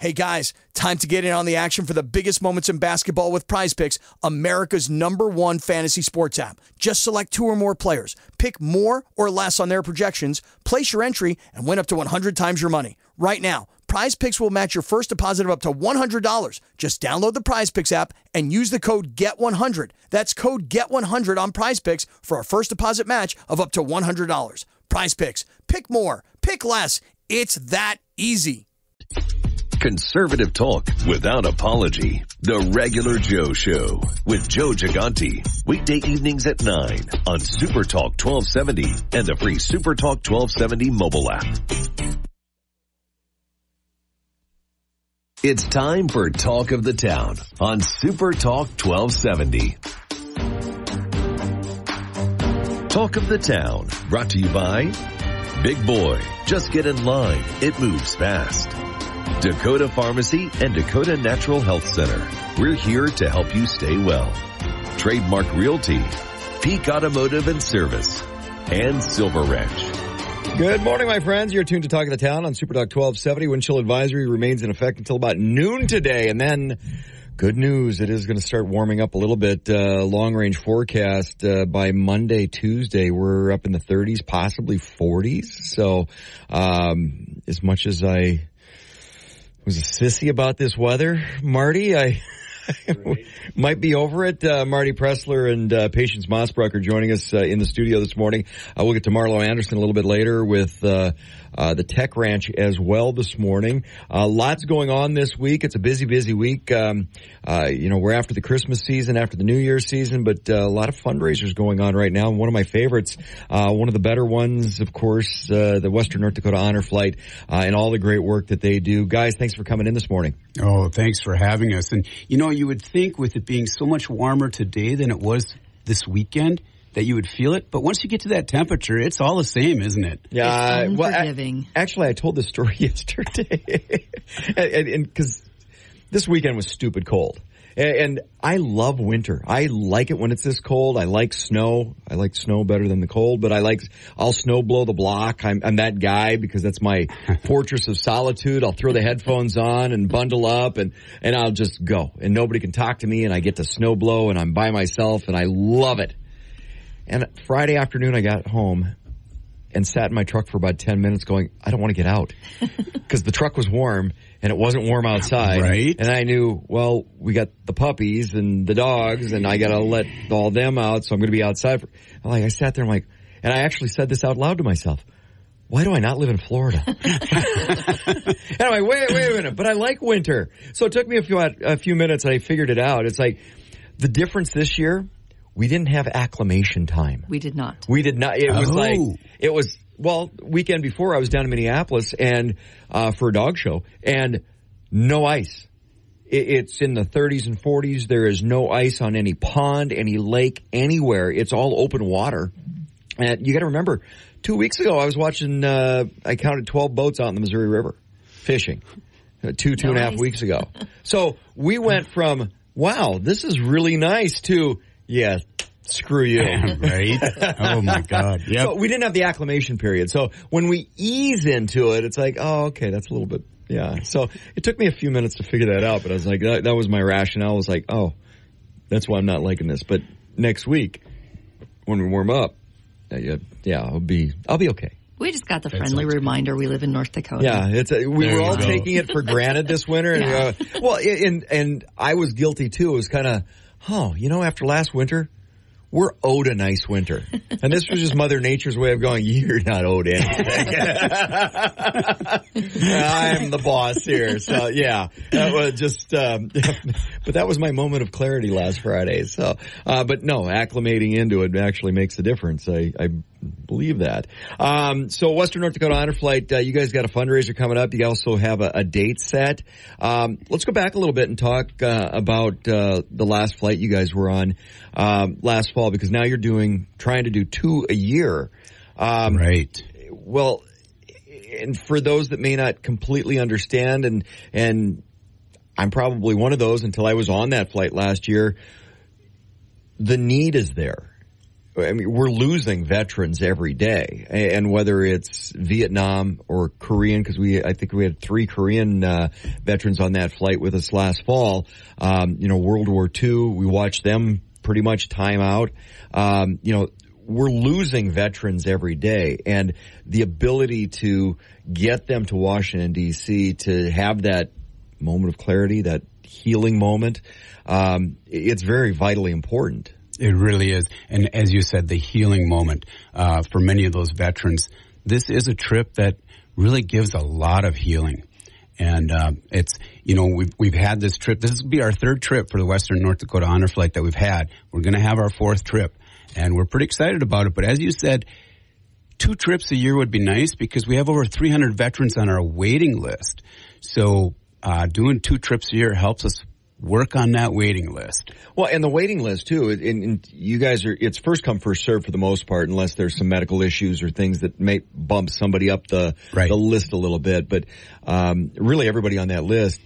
Hey guys, time to get in on the action for the biggest moments in basketball with Prize Picks, America's #1 fantasy sports app. Just select 2 or more players, pick more or less on their projections, place your entry, and win up to 100 times your money. Right now, Prize Picks will match your first deposit of up to $100. Just download the Prize Picks app and use the code GET100. That's code GET100 on Prize Picks for a first deposit match of up to $100. Prize Picks. Pick more. Pick less. It's that easy. Conservative talk without apology. The Regular Joe Show with Joe Gigante. Weekday evenings at 9 on Super Talk 1270 and the free Super Talk 1270 mobile app. It's time for Talk of the Town on Super Talk 1270. Talk of the Town brought to you by Big Boy. Just get in line. It moves fast. Dakota Pharmacy and Dakota Natural Health Center. We're here to help you stay well. Trademark Realty, Peak Automotive and Service, and Silver Ranch. Good morning, my friends. You're tuned to Talk of the Town on Super Talk 1270. Wind chill advisory remains in effect until about noon today. And then, good news, it is going to start warming up a little bit. Long-range forecast by Monday, Tuesday, we're up in the 30s, possibly 40s. So as much as I was a sissy about this weather, Marty, I might be over it. Marty Pressler and Patience Mossbrook are joining us in the studio this morning. We'll get to Marlo Anderson a little bit later with the Tech Ranch as well this morning. Lots going on this week. It's a busy week. We're after the Christmas season, after the New Year's season, but a lot of fundraisers going on right now. And one of my favorites, one of the better ones, of course, the Western North Dakota Honor Flight, and all the great work that they do. Guys, thanks for coming in this morning. Oh, thanks for having us. And, you would think with it being so much warmer today than it was this weekend that you would feel it. But once you get to that temperature, it's all the same, isn't it? Yeah. It's unforgiving. Actually, I told this story yesterday. and because this weekend was stupid cold. And I love winter. I like it when it's this cold. I like snow. I like snow better than the cold, but I'll snow blow the block. I'm that guy because that's my fortress of solitude. I'll throw the headphones on and bundle up and I'll just go. And nobody can talk to me and I get to snow blow and I'm by myself and I love it. And Friday afternoon I got home and sat in my truck for about 10 minutes going, I don't want to get out because the truck was warm. And it wasn't warm outside. Right. And I knew, well, we got the puppies and the dogs, and I got to let all them out, so I'm going to be outside. I sat there, and I actually said this out loud to myself. Why do I not live in Florida? And I'm like, wait a minute, but I like winter. So it took me a few minutes, and I figured it out. It's like the difference this year, we didn't have acclimation time. We did not. It was weekend before I was down in Minneapolis and for a dog show, and no ice. It's in the 30s and 40s. There is no ice on any pond, any lake, anywhere. It's all open water. And you got to remember, 2 weeks ago I was watching. I counted 12 boats out in the Missouri River fishing. Two and a half weeks ago. So we went from wow, this is really nice to yes. Screw you. Right? Oh, my God. Yep. So we didn't have the acclimation period. So when we ease into it, it's like, oh, okay, that's a little bit, yeah. So it took me a few minutes to figure that out, but I was like, that was my rationale. I was like, oh, that's why I'm not liking this. But next week, when we warm up, I'll be okay. We just got the friendly reminder we live in North Dakota. Yeah, we were all taking it for granted this winter. Yeah. And I was guilty, too. It was kind of, after last winter, we're owed a nice winter. And this was just Mother Nature's way of going, you're not owed anything. I'm the boss here. So, yeah, that was just, but that was my moment of clarity last Friday. So, but no, acclimating into it actually makes a difference. I believe that. So Western North Dakota Honor Flight, you guys got a fundraiser coming up. You also have a date set. Let's go back a little bit and talk about the last flight you guys were on last fall, because now you're trying to do 2 a year. Right. Well, and for those that may not completely understand, and I'm probably one of those until I was on that flight last year, the need is there. I mean, we're losing veterans every day, and whether it's Vietnam or Korean, because I think we had 3 Korean veterans on that flight with us last fall. World War II, we watched them pretty much time out. We're losing veterans every day, and the ability to get them to Washington, D.C., to have that moment of clarity, that healing moment, it's very vitally important. It really is. And as you said, the healing moment for many of those veterans, this is a trip that really gives a lot of healing. And it's, we've had this trip. This will be our 3rd trip for the Western North Dakota Honor Flight that we've had. We're going to have our 4th trip, and we're pretty excited about it. But as you said, 2 trips a year would be nice because we have over 300 veterans on our waiting list. So doing 2 trips a year helps us work on that waiting list. Well, and the waiting list too, and you guys it's first come, first served for the most part, unless there's some medical issues or things that may bump somebody up the list a little bit. But really everybody on that list,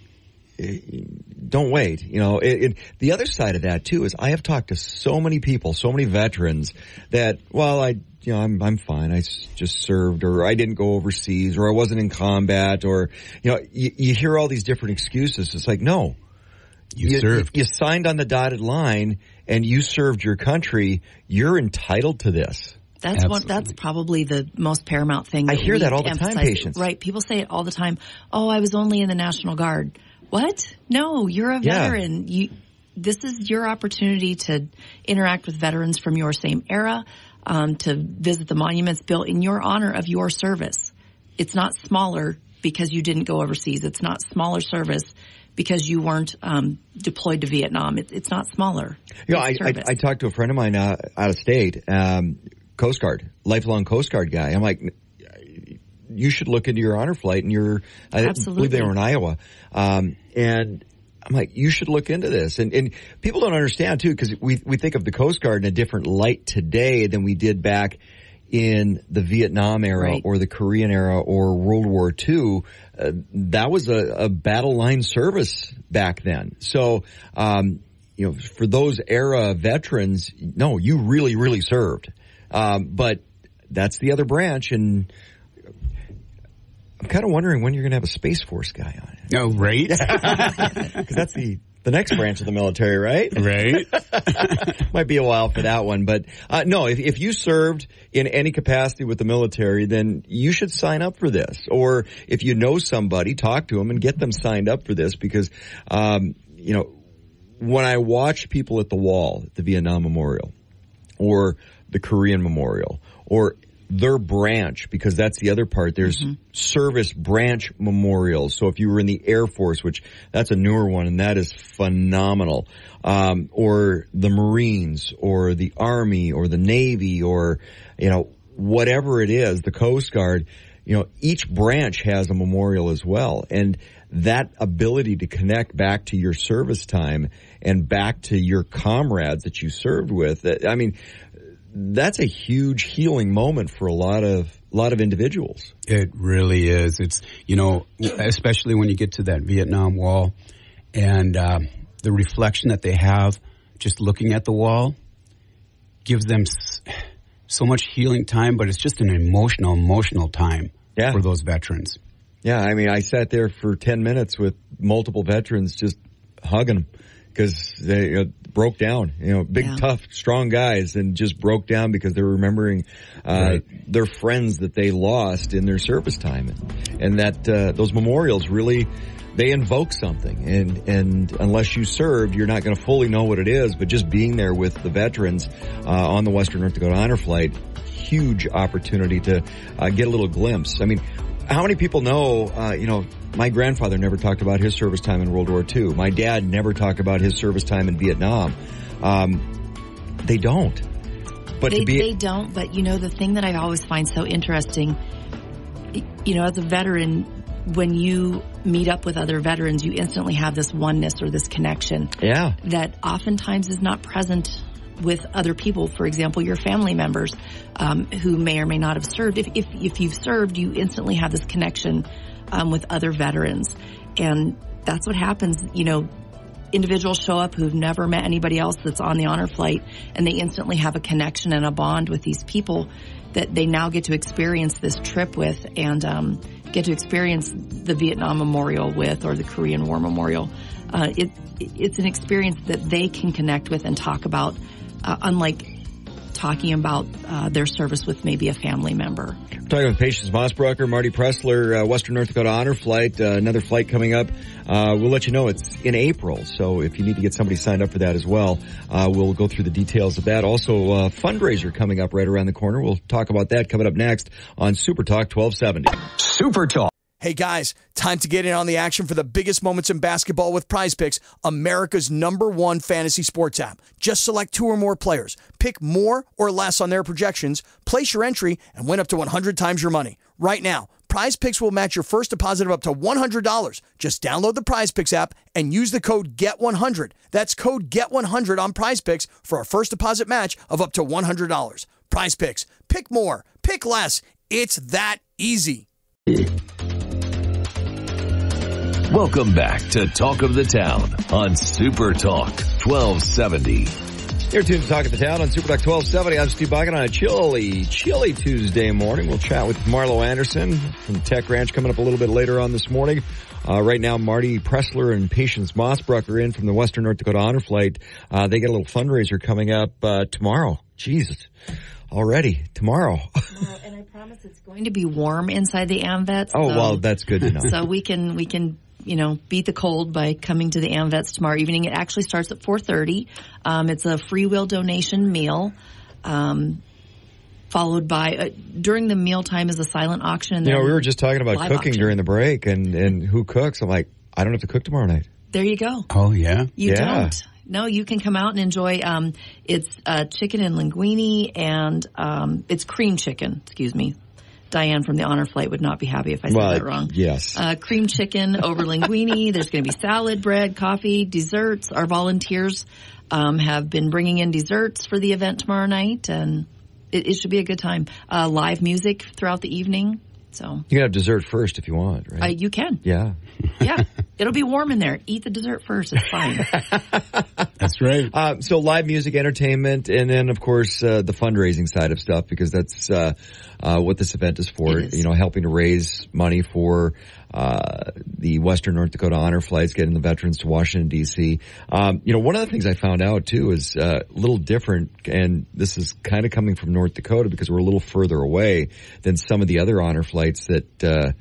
don't wait. The other side of that too is I have talked to so many people, so many veterans that, I'm fine. I just served, or I didn't go overseas, or I wasn't in combat, or, you hear all these different excuses. It's like, no. You served. You signed on the dotted line, and you served your country. You're entitled to this. That's probably the most paramount thing. I hear that all the time, patients. Right. People say it all the time. Oh, I was only in the National Guard. What? No, you're a veteran. This is your opportunity to interact with veterans from your same era, to visit the monuments built in your honor of your service. It's not smaller because you didn't go overseas. It's not smaller service because you weren't deployed to Vietnam. It's not smaller. I talked to a friend of mine out of state, Coast Guard, lifelong Coast Guard guy. I'm like, you should look into your honor flight, and I believe they were in Iowa. And I'm like, you should look into this. And people don't understand too, because we think of the Coast Guard in a different light today than we did back in the Vietnam era or the Korean era or World War II. That was a battle line service back then. So, for those era veterans, no, you really, really served. But that's the other branch, and I'm kind of wondering when you're going to have a Space Force guy on it. Oh, right? Because that's the next branch of the military, right? Right. Might be a while for that one. But no, if you served in any capacity with the military, then you should sign up for this. Or if you know somebody, talk to them and get them signed up for this. Because, when I watch people at the wall, at the Vietnam Memorial, or the Korean Memorial, or their branch, because that's the other part. There's service branch memorials. So if you were in the Air Force, which that's a newer one, and that is phenomenal, or the Marines, or the Army, or the Navy, or, whatever it is, the Coast Guard, each branch has a memorial as well. And that ability to connect back to your service time and back to your comrades that you served with, that's a huge healing moment for a lot of individuals. It really is. It's, especially when you get to that Vietnam Wall and the reflection that they have just looking at the wall gives them so much healing time, but it's just an emotional time for those veterans. Yeah, I sat there for 10 minutes with multiple veterans just hugging them because they broke down, big, tough, strong guys, and just broke down because they were remembering their friends that they lost in their service time. And that those memorials really, they invoke something. And unless you served, you're not going to fully know what it is. But just being there with the veterans on the Western North Dakota Honor Flight, huge opportunity to get a little glimpse. How many people know, my grandfather never talked about his service time in World War II. My dad never talked about his service time in Vietnam. They don't. But they don't, but the thing that I always find so interesting, as a veteran, when you meet up with other veterans, you instantly have this oneness or this connection. Yeah. That oftentimes is not present with other people, for example, your family members who may or may not have served. If you've served, you instantly have this connection with other veterans. And that's what happens, individuals show up who've never met anybody else that's on the honor flight, and they instantly have a connection and a bond with these people that they now get to experience this trip with, and get to experience the Vietnam Memorial with, or the Korean War Memorial. It's an experience that they can connect with and talk about, unlike talking about their service with maybe a family member. We're talking with Patience Mossbrucker, Marty Pressler, Western North Dakota Honor Flight, another flight coming up. We'll let you know it's in April, so if you need to get somebody signed up for that as well, we'll go through the details of that. Also, a fundraiser coming up right around the corner. We'll talk about that coming up next on Super Talk 1270. Super Talk. Hey guys, time to get in on the action for the biggest moments in basketball with Prize Picks, America's #1 fantasy sports app. Just select 2 or more players. Pick more or less on their projections, place your entry, and win up to 100 times your money. Right now, Prize Picks will match your first deposit of up to $100. Just download the Prize Picks app and use the code GET100. That's code GET100 on Prize Picks for a first deposit match of up to $100. Prize Picks. Pick more. Pick less. It's that easy. Welcome back to Talk of the Town on Super Talk 1270. You're tuned to Talk of the Town on Super Talk 1270. I'm Steve Buggin on a chilly Tuesday morning. We'll chat with Marlo Anderson from Tech Ranch coming up a little bit later on this morning. Right now, Marty Pressler and Patience Mossbrucker in from the Western North Dakota Honor Flight. They got a little fundraiser coming up tomorrow. Jesus, already tomorrow. And I promise it's going to be warm inside the AMVETS. Oh, well, that's good to know. So we can beat the cold by coming to the AMVETS tomorrow evening. It actually starts at 4:30. It's a free will donation meal, followed by during the mealtime is a silent auction. And we were just talking about cooking auction during the break, and who cooks. I'm like, I don't have to cook tomorrow night. There you go. Oh, yeah? You don't. No, you can come out and enjoy, it's chicken and linguine, and it's cream chicken, excuse me. Diane from the Honor Flight would not be happy if I said that wrong. Yes. Cream chicken over linguine. There's going to be salad, bread, coffee, desserts. Our volunteers have been bringing in desserts for the event tomorrow night, and it should be a good time. Live music throughout the evening. So you can have dessert first if you want, right? You can. Yeah. Yeah. It'll be warm in there. Eat the dessert first. It's fine. That's right. So live music, entertainment, and then, of course, the fundraising side of stuff, because that's what this event is for, helping to raise money for the Western North Dakota Honor Flights, getting the veterans to Washington, D.C. One of the things I found out, too, is a little different, and this is kind of coming from North Dakota because we're a little further away than some of the other honor flights that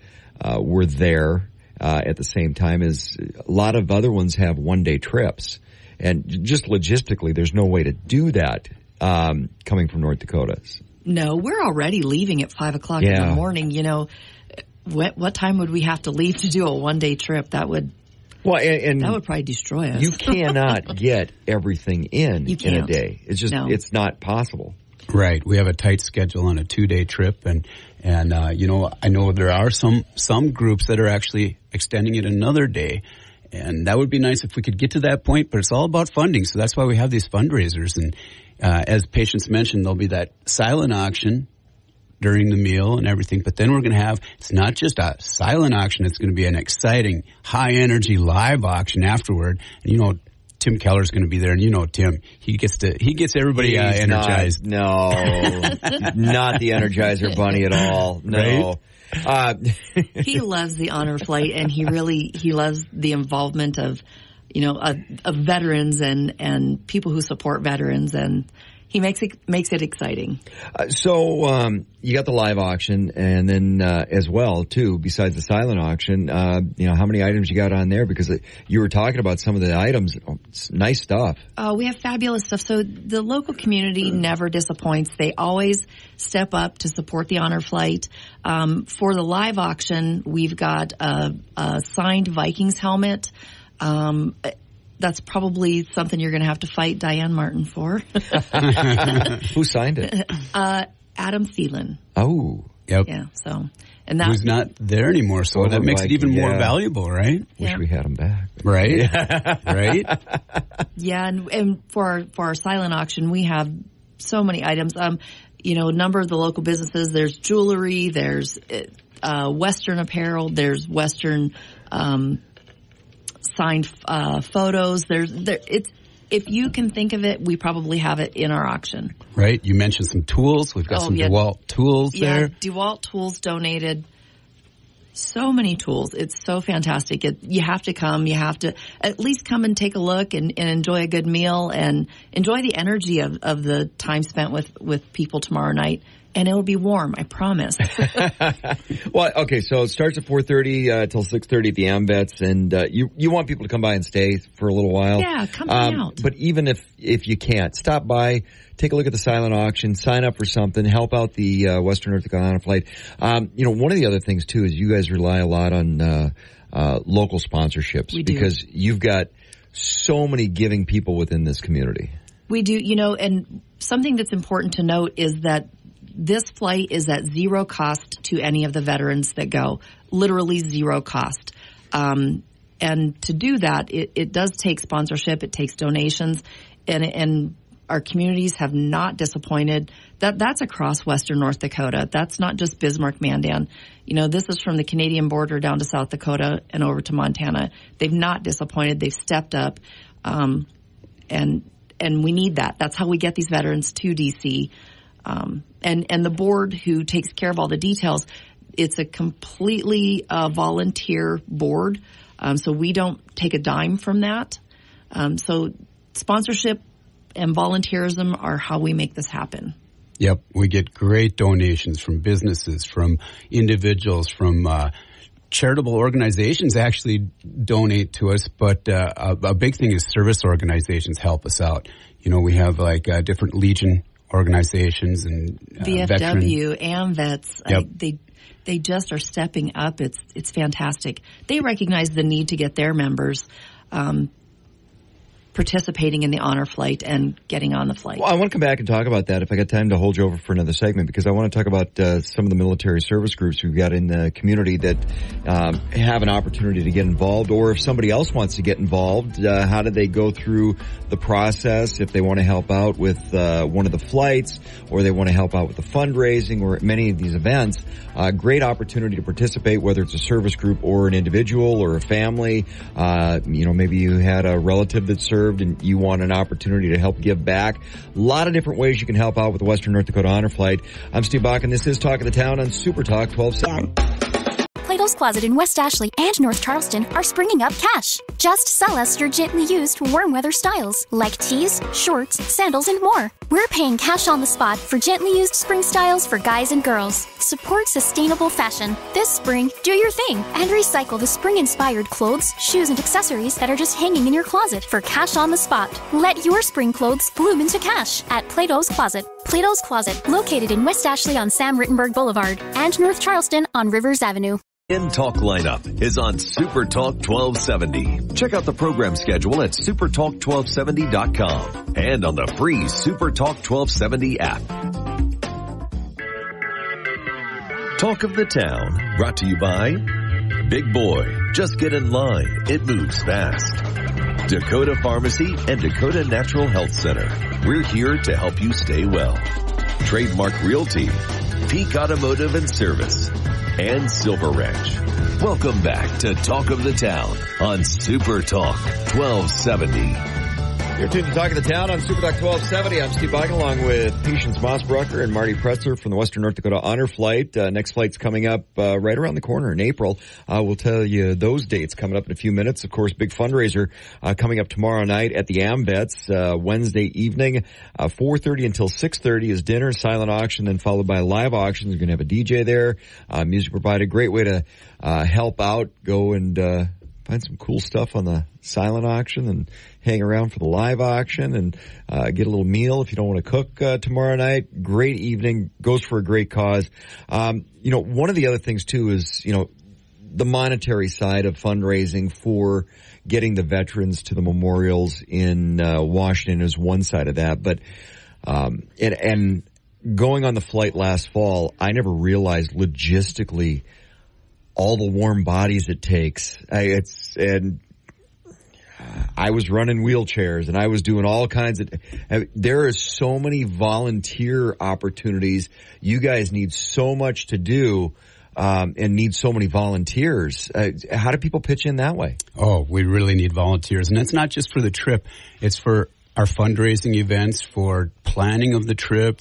were there at the same time. Is a lot of other ones have one-day trips. And just logistically, there's no way to do that coming from North Dakota. No, we're already leaving at 5 o'clock in the morning. What time would we have to leave to do a one-day trip? That would that would probably destroy us. You cannot get everything in a day. It's just it's not possible. Right. We have a tight schedule on a 2-day trip, and I know there are some groups that are actually extending it another day. And that would be nice if we could get to that point, but it's all about funding. So that's why we have these fundraisers. And as Patience mentioned, there'll be that silent auction during the meal and everything. But then we're going to have, it's not just a silent auction, it's going to be an exciting, high-energy live auction afterward. And Tim Keller's going to be there, and Tim, he gets everybody energized. Not the Energizer Bunny at all. No. Right? He loves the Honor Flight, and he loves the involvement of veterans and people who support veterans, and he makes it exciting. So you got the live auction, and then as well too, besides the silent auction, how many items you got on there? Because you were talking about some of the items. It's nice stuff. We have fabulous stuff. So the local community never disappoints. They always step up to support the Honor Flight. For the live auction, we've got a signed Vikings helmet. That's probably something you're going to have to fight Diane Martin for. Who signed it? Adam Thielen. Oh. Yep. Yeah, so. And who's not there anymore, so that makes it even more valuable, right? Wish we had him back. Right? Right? Yeah, and for our silent auction, we have so many items. A number of the local businesses, there's jewelry, there's Western apparel, there's Western signed photos. If you can think of it, we probably have it in our auction. Right. You mentioned some tools. We've got some DeWalt tools there. Yeah, DeWalt tools donated. So many tools. It's so fantastic. You have to come. You have to at least come and take a look and enjoy a good meal and enjoy the energy of the time spent with people tomorrow night. And it'll be warm, I promise. Well, okay, so it starts at 4:30 till 6:30 at the AmVets, and you want people to come by and stay for a little while. Yeah, come out. But even if you can't, stop by, take a look at the silent auction, sign up for something, help out the Western North Dakota Honor Flight. One of the other things too is you guys rely a lot on local sponsorships. We do. Because you've got so many giving people within this community. We do, and something that's important to note is that this flight is at zero cost to any of the veterans that go, literally zero cost. And to do that, it does take sponsorship, it takes donations, and our communities have not disappointed. That's across Western North Dakota. That's not just Bismarck, Mandan. This is from the Canadian border down to South Dakota and over to Montana. They've not disappointed. They've stepped up, and we need that. That's how we get these veterans to DC. And the board who takes care of all the details, it's a completely volunteer board. So we don't take a dime from that. So sponsorship and volunteerism are how we make this happen. Yep. We get great donations from businesses, from individuals, from charitable organizations actually donate to us. But a big thing is service organizations help us out. We have different Legion organizations and VFW, AmVets, yep. They just are stepping up. It's fantastic. They recognize the need to get their members participating in the honor flight and getting on the flight. Well, I want to come back and talk about that if I got time to hold you over for another segment, because I want to talk about some of the military service groups we've got in the community that have an opportunity to get involved, or if somebody else wants to get involved, how do they go through the process if they want to help out with one of the flights, or they want to help out with the fundraising or many of these events. Great opportunity to participate, whether it's a service group or an individual or a family. Maybe you had a relative that served and you want an opportunity to help give back. A lot of different ways you can help out with the Western North Dakota Honor Flight. I'm Steve Bach, and this is Talk of the Town on Super Talk 1270. Plato's Closet in West Ashley and North Charleston are springing up cash. Just sell us your gently used warm weather styles like tees, shorts, sandals, and more. We're paying cash on the spot for gently used spring styles for guys and girls. Support sustainable fashion. This spring, do your thing and recycle the spring-inspired clothes, shoes, and accessories that are just hanging in your closet for cash on the spot. Let your spring clothes bloom into cash at Plato's Closet. Plato's Closet, located in West Ashley on Sam Rittenberg Boulevard and North Charleston on Rivers Avenue. In Talk lineup is on Super Talk 1270. Check out the program schedule at supertalk1270.com and on the free Super Talk 1270 app. Talk of the Town, brought to you by Big Boy. Just get in line. It moves fast. Dakota Pharmacy and Dakota Natural Health Center. We're here to help you stay well. Trademark Realty, Peak Automotive and Service, and Silver Ranch. Welcome back to Talk of the Town on Super Talk 1270. You're tuned to Talk of the Town on Super Talk 1270. I'm Steve Bach, along with Patience Mossbrucker and Marty Pretzer from the Western North Dakota Honor Flight. Next flight's coming up right around the corner in April. We'll tell you those dates coming up in a few minutes. Of course, big fundraiser coming up tomorrow night at the AmVets, Wednesday evening, 4:30 until 6:30 is dinner, silent auction, then followed by a live auction. You're going to have a DJ there, music provided. Great way to help out. Go and find some cool stuff on the silent auction and hang around for the live auction and get a little meal if you don't want to cook tomorrow night. Great evening. Goes for a great cause. One of the other things, too, is, the monetary side of fundraising for getting the veterans to the memorials in Washington is one side of that. But and going on the flight last fall, I never realized logistically all the warm bodies it takes. I was running wheelchairs and I was doing all kinds of, there are so many volunteer opportunities. You guys need so much to do. and need so many volunteers. How do people pitch in that way? Oh, we really need volunteers. And it's not just for the trip. It's for our fundraising events, for planning of the trip,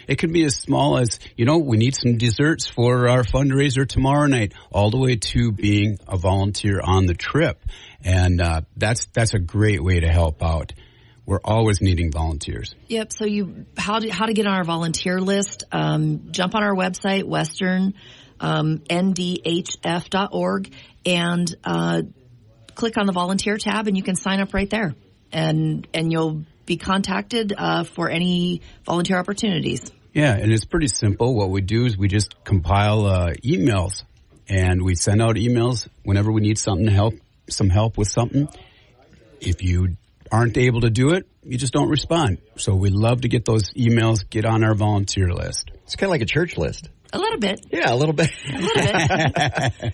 it could be as small as, we need some desserts for our fundraiser tomorrow night, all the way to being a volunteer on the trip. And that's a great way to help out. We're always needing volunteers. Yep. So how to get on our volunteer list? Jump on our website, western.ndhf.org, and click on the volunteer tab, and you can sign up right there. And you'll be contacted for any volunteer opportunities. Yeah, and it's pretty simple. What we do is we just compile emails, and we send out emails whenever we need some help with something. If you aren't able to do it, you just don't respond. So we love to get those emails, get on our volunteer list. It's kind of like a church list. A little bit. Yeah, a little bit. A little bit.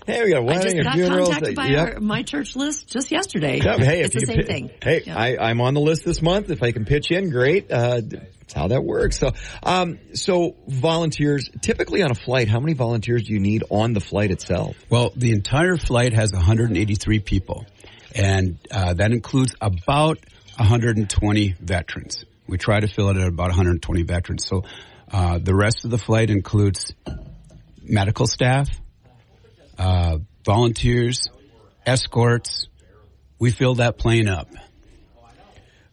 Hey, we got a wedding, a funeral. I just got contacted by my church list just yesterday. Yeah, hey, it's the same thing. Hey, yeah. I'm on the list this month. If I can pitch in, great. That's how that works. So volunteers, typically on a flight, how many volunteers do you need on the flight itself? Well, the entire flight has 183 people, and that includes about 120 veterans. We try to fill it at about 120 veterans. So the rest of the flight includes medical staff, volunteers, escorts. We fill that plane up.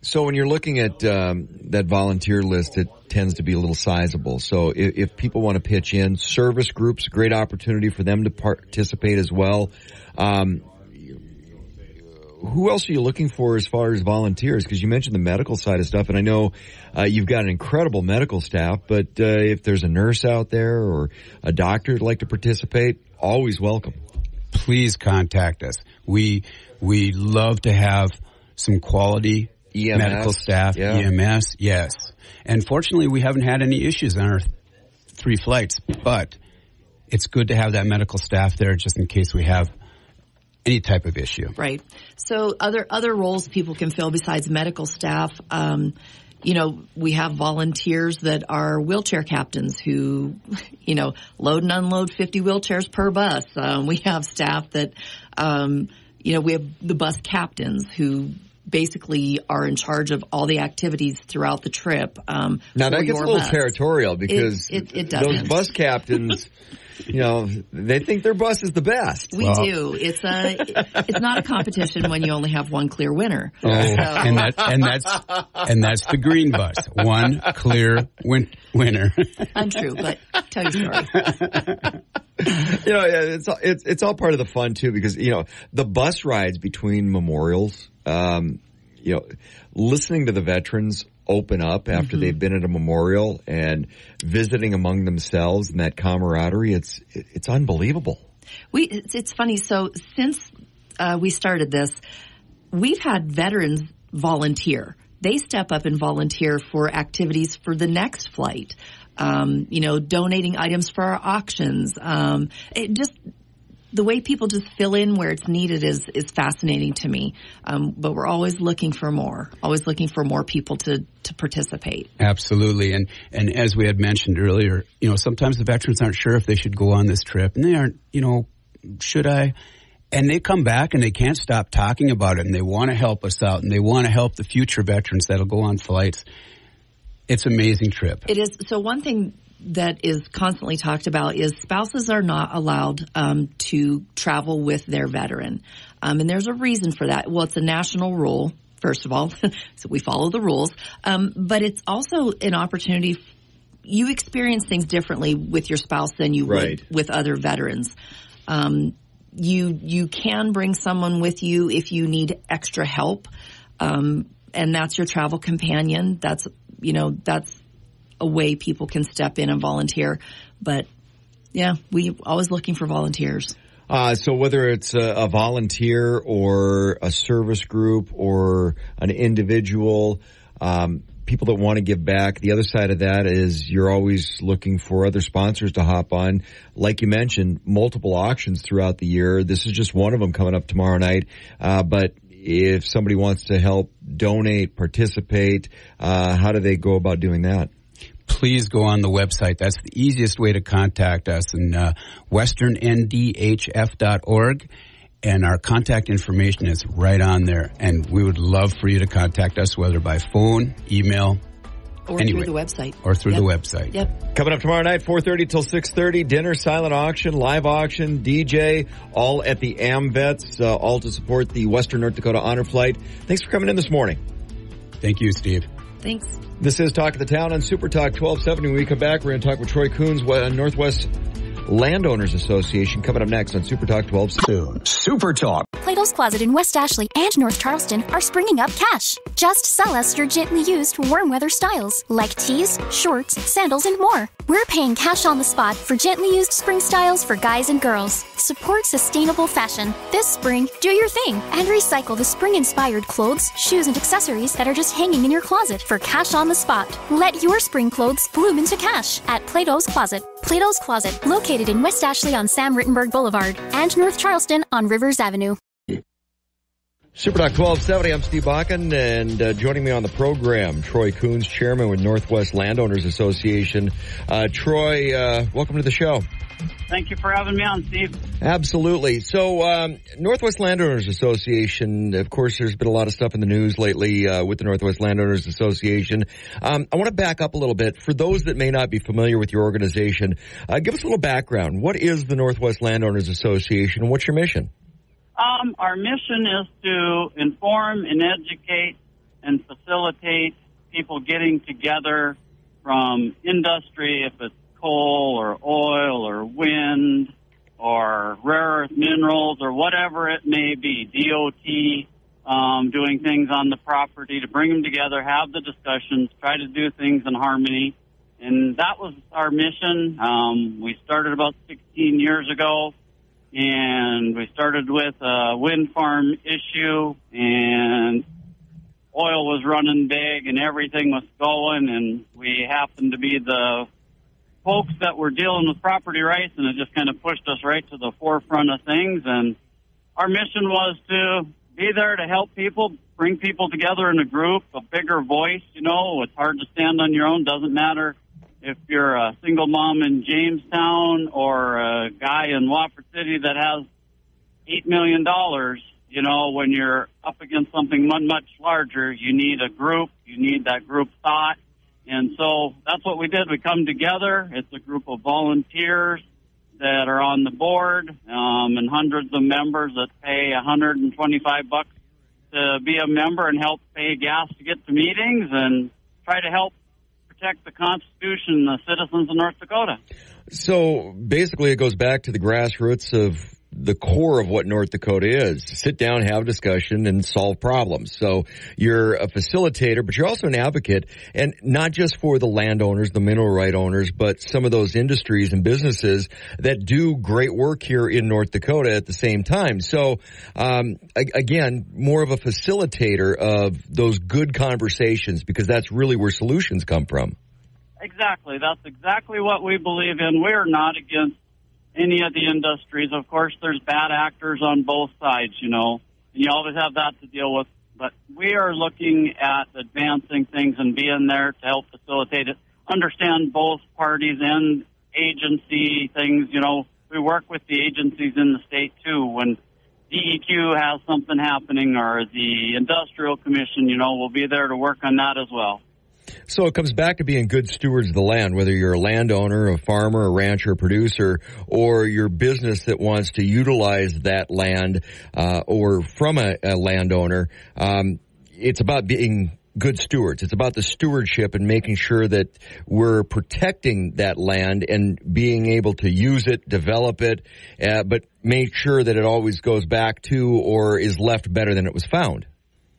So when you're looking at that volunteer list, it tends to be a little sizable. So if people want to pitch in, service groups, great opportunity for them to participate as well. Who else are you looking for as far as volunteers? Because you mentioned the medical side of stuff, and I know you've got an incredible medical staff, but if there's a nurse out there or a doctor who'd like to participate, always welcome. Please contact us. We love to have some quality EMS, medical staff, yeah. EMS, yes. And fortunately, we haven't had any issues on our 3 flights, but it's good to have that medical staff there just in case we have any type of issue. Right. So other roles people can fill besides medical staff, we have volunteers that are wheelchair captains who, load and unload 50 wheelchairs per bus. We have staff that, we have the bus captains who basically are in charge of all the activities throughout the trip. Now that gets a little territorial because it those bus captains, they think their bus is the best. We do. It's not a competition when you only have one clear winner. Oh, and that's the green bus. One clear winner. Untrue, but tell your story. It's all part of the fun too, because the bus rides between memorials. Listening to the veterans open up after they've been at a memorial and visiting among themselves and that camaraderie, it's unbelievable. It's funny. So since we started this, we've had veterans volunteer. They step up and volunteer for activities for the next flight. Donating items for our auctions. The way people just fill in where it's needed is fascinating to me. But we're always looking for more people to participate. Absolutely. And as we had mentioned earlier, sometimes the veterans aren't sure if they should go on this trip, and they aren't, should I? And they come back and they can't stop talking about it, and they want to help us out, and they want to help the future veterans that'll go on flights. It's an amazing trip. It is. So one thing that is constantly talked about is spouses are not allowed to travel with their veteran. And there's a reason for that. Well, it's a national rule, first of all, so we follow the rules. But it's also an opportunity. You experience things differently with your spouse than you would with other veterans. You can bring someone with you if you need extra help. And that's your travel companion. That's a way people can step in and volunteer. But yeah, we always looking for volunteers. So whether it's a volunteer or a service group or an individual, people that want to give back, the other side of that is you're always looking for other sponsors to hop on. Like you mentioned, multiple auctions throughout the year. This is just one of them coming up tomorrow night. But if somebody wants to help donate, participate, how do they go about doing that? please go on the website. That's the easiest way to contact us, and westernndhf.org. And our contact information is right on there. And we would love for you to contact us, whether by phone, email, or through the website. Or through the website. Yep. Coming up tomorrow night, 4:30 till 6:30, dinner, silent auction, live auction, DJ, all at the AmVets, all to support the Western North Dakota Honor Flight. Thanks for coming in this morning. Thank you, Steve. Thanks. This is Talk of the Town on Super Talk 1270. When we come back, we're going to talk with Troy Coons, Northwest Landowners Association, coming up next on Super Talk 1270. Super Talk. Plato's Closet in West Ashley and North Charleston are springing up cash. Just sell us your gently used warm weather styles like tees, shorts, sandals, and more. We're paying cash on the spot for gently used spring styles for guys and girls. Support sustainable fashion. This spring, do your thing and recycle the spring-inspired clothes, shoes, and accessories that are just hanging in your closet for cash on the spot. Let your spring clothes bloom into cash at Plato's Closet. Plato's Closet, located in West Ashley on Sam Rittenberg Boulevard and North Charleston on Rivers Avenue. Super Talk 1270, I'm Steve Bakken, and joining me on the program, Troy Coons, Chairman with Northwest Landowners Association. Troy, welcome to the show. Thank you for having me on, Steve. Absolutely. So, Northwest Landowners Association, of course, there's been a lot of stuff in the news lately with the Northwest Landowners Association. I want to back up a little bit. For those that may not be familiar with your organization, give us a little background. What is the Northwest Landowners Association, and what's your mission? Our mission is to inform and educate and facilitate people getting together from industry, if it's coal or oil or wind or rare earth minerals or whatever it may be, DOT, doing things on the property, to bring them together, have the discussions, try to do things in harmony. And that was our mission. We started about 16 years ago. And we started with a wind farm issue, and oil was running big and everything was going, and we happened to be the folks that were dealing with property rights, and it just kind of pushed us right to the forefront of things. And our mission was to be there to help people, bring people together in a group, a bigger voice. You know, it's hard to stand on your own. Doesn't matter if you're a single mom in Jamestown or a guy in Wofford City that has $8 million, you know, when you're up against something much larger, you need a group, you need that group thought. And so that's what we did. We come together. It's a group of volunteers that are on the board, and hundreds of members that pay $125 to be a member and help pay gas to get to meetings and try to help protect the Constitution and the citizens of North Dakota. So basically it goes back to the grassroots of the core of what North Dakota is. Sit down, have a discussion, and solve problems. So you're a facilitator, but you're also an advocate, and not just for the landowners, the mineral right owners, but some of those industries and businesses that do great work here in North Dakota at the same time. So, again, more of a facilitator of those good conversations, because that's really where solutions come from. Exactly. That's exactly what we believe in. We're not against any of the industries. Of course, there's bad actors on both sides, you know, and you always have that to deal with. But we are looking at advancing things and being there to help facilitate it, understand both parties and agency things. You know, we work with the agencies in the state, too. When DEQ has something happening, or the Industrial Commission, you know, we'll be there to work on that as well. So it comes back to being good stewards of the land, whether you're a landowner, a farmer, a rancher, a producer, or your business that wants to utilize that land, or from a landowner. It's about being good stewards. It's about the stewardship and making sure that we're protecting that land and being able to use it, develop it, but make sure that it always goes back to or is left better than it was found.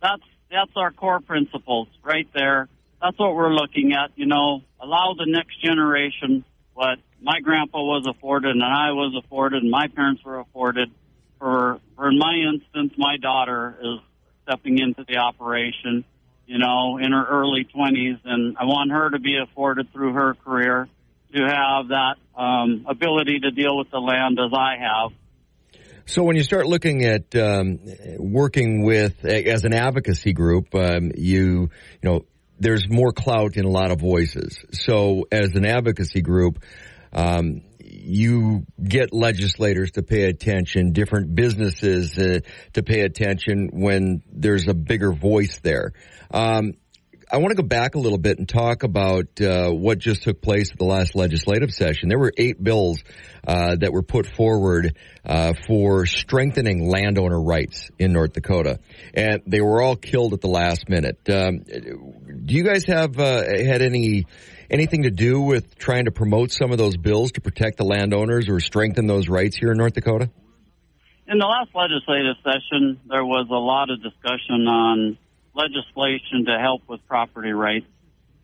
That's our core principles right there. That's what we're looking at, you know, allow the next generation what my grandpa was afforded and I was afforded and my parents were afforded. For in my instance, my daughter is stepping into the operation, you know, in her early 20s, and I want her to be afforded through her career to have that ability to deal with the land as I have. So when you start looking at working with, as an advocacy group, you know, there's more clout in a lot of voices. So as an advocacy group, you get legislators to pay attention, different businesses to pay attention when there's a bigger voice there. I want to go back a little bit and talk about what just took place at the last legislative session. There were 8 bills that were put forward for strengthening landowner rights in North Dakota, and they were all killed at the last minute. Do you guys have had anything to do with trying to promote some of those bills to protect the landowners or strengthen those rights here in North Dakota? In the last legislative session, there was a lot of discussion on legislation to help with property rights.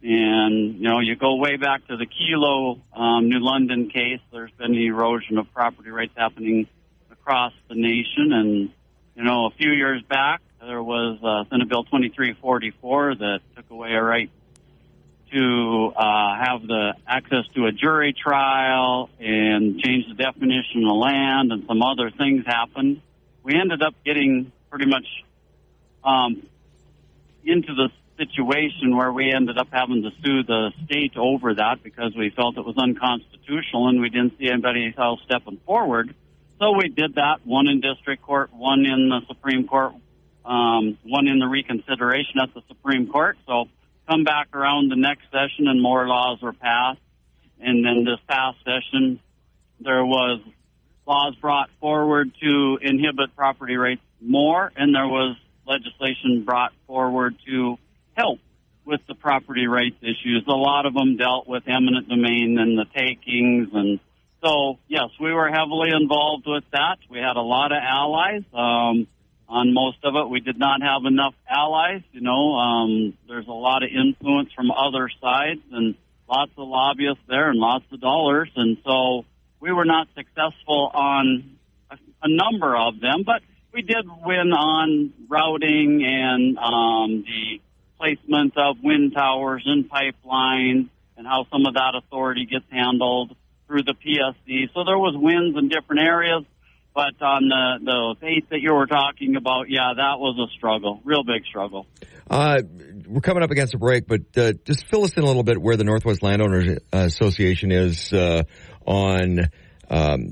And, you go way back to the Kilo, New London case. There's been erosion of property rights happening across the nation. And, a few years back, there was Senate Bill 2344 that took away a right to have the access to a jury trial and change the definition of land, and some other things happened. We ended up getting pretty much into the situation where we ended up having to sue the state over that because we felt it was unconstitutional and we didn't see anybody else stepping forward. So we did that, one in district court, one in the Supreme Court, one in the reconsideration at the Supreme Court. So come back around the next session and more laws were passed. And then this past session, there was laws brought forward to inhibit property rights more, and there was legislation brought forward to help with the property rights issues. A lot of them dealt with eminent domain and the takings. And so, yes, we were heavily involved with that. We had a lot of allies. On most of it, we did not have enough allies. There's a lot of influence from other sides and lots of lobbyists there and lots of dollars. And so we were not successful on a number of them, but we did win on routing and the placement of wind towers and pipelines and how some of that authority gets handled through the PSC. So there was wins in different areas, but on the 8 that you were talking about, yeah, that was a struggle, real big struggle. We're coming up against a break, but just fill us in a little bit where the Northwest Landowners Association is on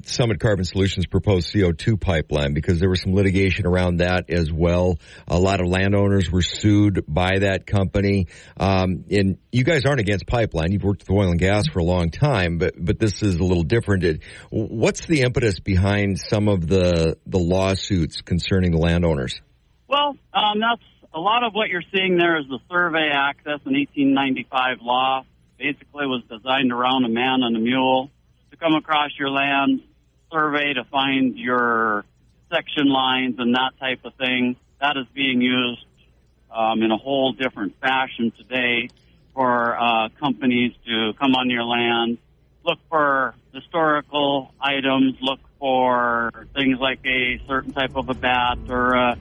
Summit Carbon Solutions' proposed CO2 pipeline, because there was some litigation around that as well. A lot of landowners were sued by that company. And you guys aren't against pipeline. You've worked with oil and gas for a long time, but this is a little different. What's the impetus behind some of the lawsuits concerning the landowners? Well, that's a lot of what you're seeing there is the survey access, an 1895 law. Basically was designed around a man and a mule to come across your land, survey to find your section lines and that type of thing. That is being used in a whole different fashion today for companies to come on your land, look for historical items, look for things like a certain type of a bat or a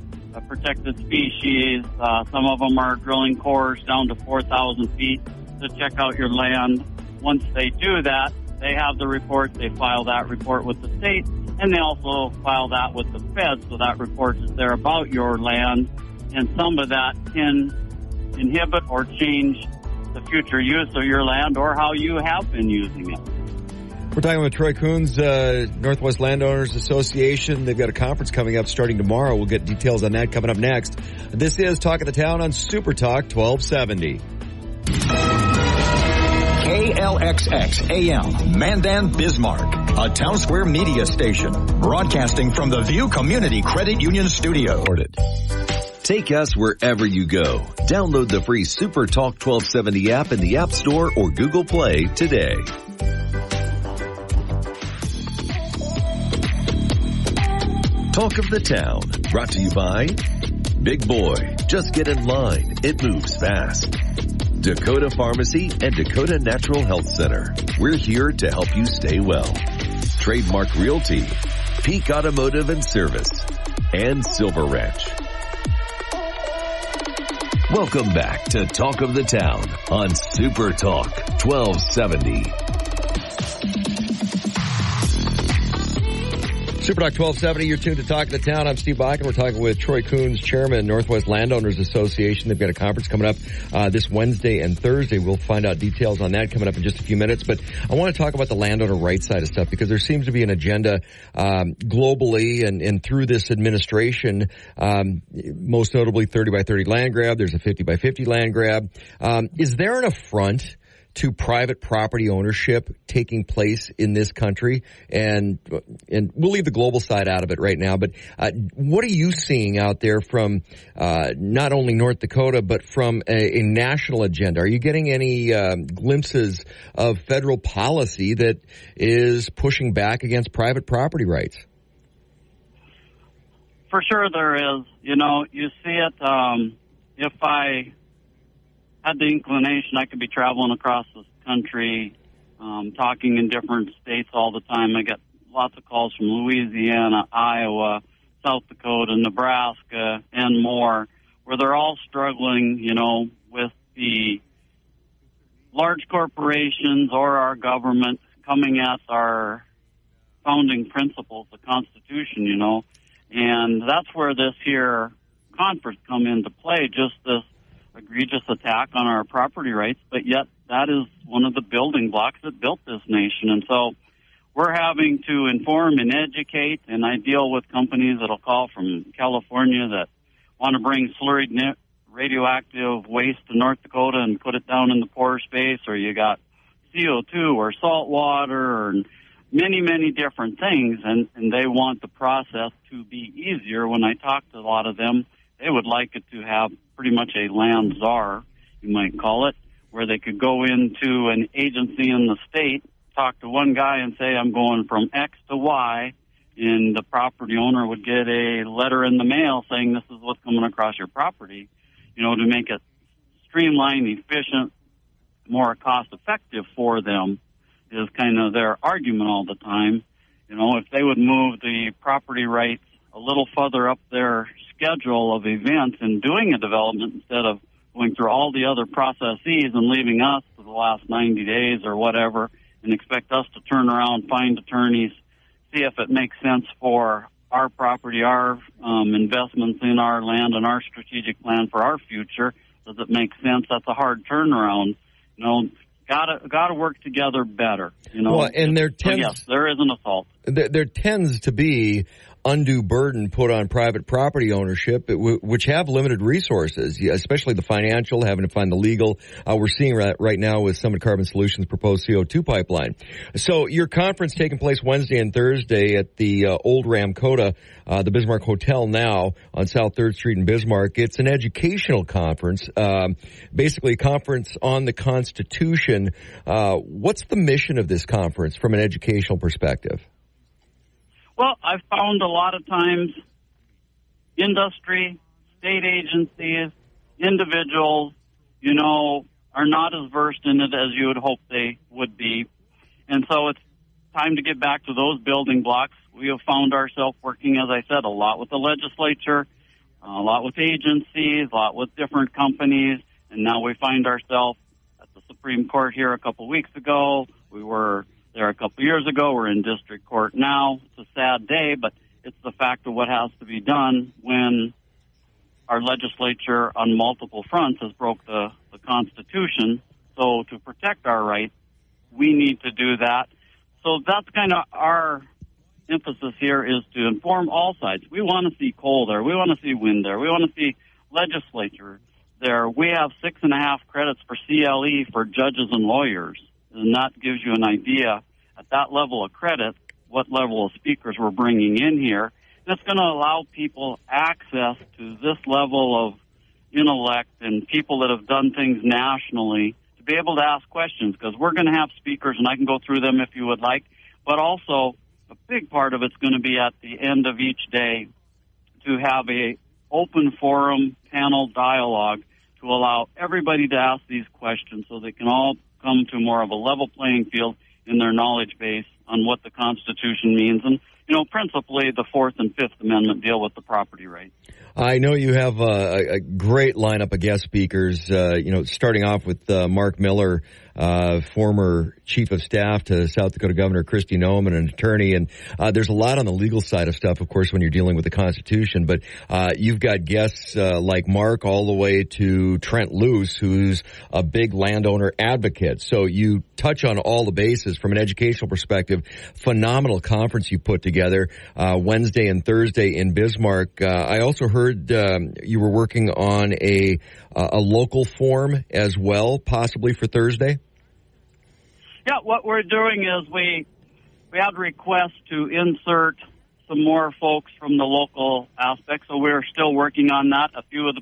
protected species. Some of them are drilling cores down to 4,000 feet to check out your land. Once they do that, they have the report, they file that report with the state, and they also file that with the feds, so that report is there about your land, and some of that can inhibit or change the future use of your land or how you have been using it. We're talking with Troy Coons, Northwest Landowners Association. They've got a conference coming up starting tomorrow. We'll get details on that coming up next. This is Talk of the Town on Super Talk 1270. KLXX AM, Mandan, Bismarck, a Town Square media station, broadcasting from the View Community Credit Union Studio. Take us wherever you go. Download the free Super Talk 1270 app in the App Store or Google Play today. Talk of the Town, brought to you by Big Boy. Just get in line. It moves fast. Dakota Pharmacy and Dakota Natural Health Center. We're here to help you stay well. Trademark Realty, Peak Automotive and Service, and Silver Ranch. Welcome back to Talk of the Town on Super Talk 1270. Superdoc 1270, you're tuned to Talk of the Town. I'm Steve Bach, and we're talking with Troy Coons, Chairman, Northwest Landowners Association. They've got a conference coming up this Wednesday and Thursday. We'll find out details on that coming up in just a few minutes. But I want to talk about the landowner rights side of stuff, because there seems to be an agenda globally and through this administration, most notably 30 by 30 land grab. There's a 50 by 50 land grab. Is there an affront to private property ownership taking place in this country? And we'll leave the global side out of it right now, but what are you seeing out there from not only North Dakota, but from a national agenda? Are you getting any glimpses of federal policy that is pushing back against private property rights? For sure there is. You see it. If I had the inclination, I could be traveling across this country, talking in different states all the time. I get lots of calls from Louisiana, Iowa, South Dakota, Nebraska, and more, where they're all struggling, with the large corporations or our government coming at our founding principles, the Constitution, and that's where this here conference come into play, just this egregious attack on our property rights, but yet that is one of the building blocks that built this nation. And so we're having to inform and educate, and I deal with companies that'll call from California that want to bring slurried radioactive waste to North Dakota and put it down in the pore space, or you got CO2 or salt water, or many, many different things, and they want the process to be easier. When I talk to a lot of them, they would like it to have pretty much a land czar, you might call it, where they could go into an agency in the state, talk to one guy and say, I'm going from X to Y, and the property owner would get a letter in the mail saying this is what's coming across your property, to make it streamlined, efficient, more cost-effective for them is kind of their argument all the time. If they would move the property rights a little further up their schedule of events and doing a development instead of going through all the other processes and leaving us for the last 90 days or whatever and expect us to turn around, find attorneys, see if it makes sense for our property, our investments in our land and our strategic plan for our future. Does it make sense? That's a hard turnaround. Gotta work together better. Well, and there tends, yes, there is an assault. There tends to be undue burden put on private property ownership, which have limited resources, especially the financial, having to find the legal. We're seeing right now with Summit Carbon Solutions' proposed CO2 pipeline. So your conference taking place Wednesday and Thursday at the Old Ramkota, the Bismarck Hotel now on South 3rd Street in Bismarck. It's an educational conference, basically a conference on the Constitution. What's the mission of this conference from an educational perspective? Well, I've found a lot of times industry, state agencies, individuals, are not as versed in it as you would hope they would be. And so it's time to get back to those building blocks. We have found ourselves working, as I said, a lot with the legislature, a lot with agencies, a lot with different companies, and now we find ourselves at the Supreme Court here a couple weeks ago. We were there a couple years ago. We're in district court now. It's a sad day, but it's the fact of what has to be done when our legislature on multiple fronts has broke the Constitution. So to protect our rights, we need to do that. So that's kind of our emphasis here, is to inform all sides. We want to see coal there. We want to see wind there. We want to see legislature there. We have 6.5 credits for CLE for judges and lawyers. And that gives you an idea at that level of credit what level of speakers we're bringing in here. And it's going to allow people access to this level of intellect and people that have done things nationally to be able to ask questions, because we're going to have speakers, and I can go through them if you would like, but also a big part of it's going to be at the end of each day to have a open forum panel dialogue to allow everybody to ask these questions so they can all come to more of a level playing field in their knowledge base on what the Constitution means. And, principally the 4th and 5th Amendment deal with the property rights. I know you have a great lineup of guest speakers, starting off with Mark Miller, former chief of staff to South Dakota Governor Kristi Noem, and an attorney. And there's a lot on the legal side of stuff, of course, when you're dealing with the Constitution. But you've got guests like Mark all the way to Trent Luce, who's a big landowner advocate. So you touch on all the bases from an educational perspective. Phenomenal conference you put together Wednesday and Thursday in Bismarck. I also heard you were working on a local forum as well, possibly for Thursday. Yeah, what we're doing is we had requests to insert some more folks from the local aspect, so we're still working on that. A few of the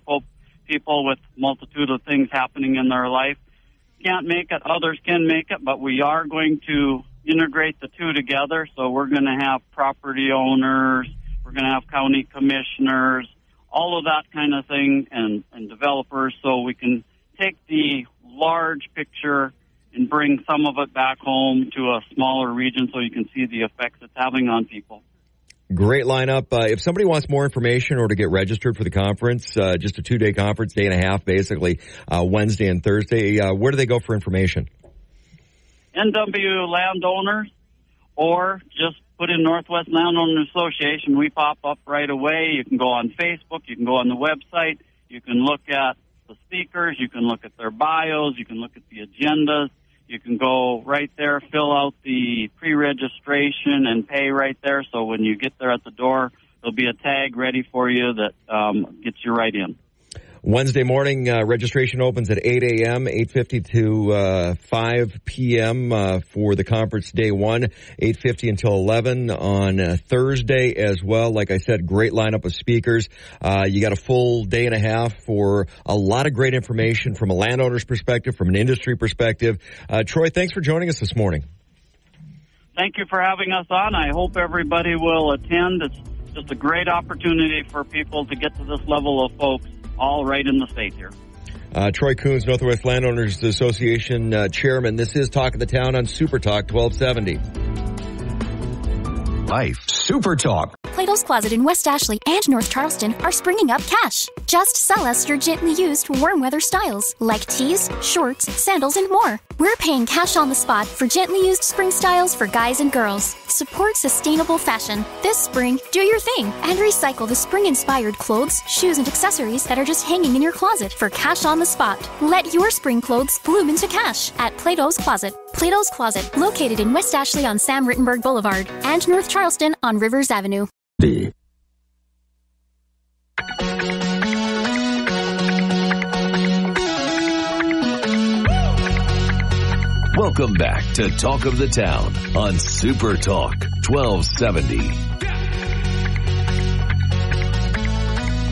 people with multitude of things happening in their life can't make it, others can make it, but we are going to integrate the two together. So we're going to have property owners, we're going to have county commissioners, all of that kind of thing, and developers, so we can take the large picture and bring some of it back home to a smaller region so you can see the effects it's having on people. Great lineup. If somebody wants more information or to get registered for the conference, just a 2-day conference, day and a half basically, Wednesday and Thursday, where do they go for information? NW Landowners, or just put in Northwest Landowners Association. We pop up right away. You can go on Facebook. You can go on the website. You can look at the speakers. You can look at their bios. You can look at the agendas. You can go right there, fill out the pre-registration, and pay right there. So when you get there at the door, there'll be a tag ready for you that gets you right in. Wednesday morning, registration opens at 8 a.m., 8:50 to 5 p.m. For the conference day one, 8:50 until 11 on Thursday as well. Like I said, great lineup of speakers. You got a full day and a half for a lot of great information from a landowner's perspective, from an industry perspective. Troy, thanks for joining us this morning. Thank you for having us on. I hope everybody will attend. It's just a great opportunity for people to get to this level of folks, all right in the state here. Troy Coons, Northwest Landowners Association chairman. This is Talk of the Town on Super Talk 1270. Life. Super Talk. Plato's Closet in West Ashley and North Charleston are springing up cash. Just sell us your gently used warm weather styles like tees, shorts, sandals, and more. We're paying cash on the spot for gently used spring styles for guys and girls. Support sustainable fashion. This spring, do your thing and recycle the spring-inspired clothes, shoes, and accessories that are just hanging in your closet for cash on the spot. Let your spring clothes bloom into cash at Plato's Closet. Plato's Closet, located in West Ashley on Sam Rittenberg Boulevard and North Charleston on Rivers Avenue. Welcome back to Talk of the Town on Super Talk 1270.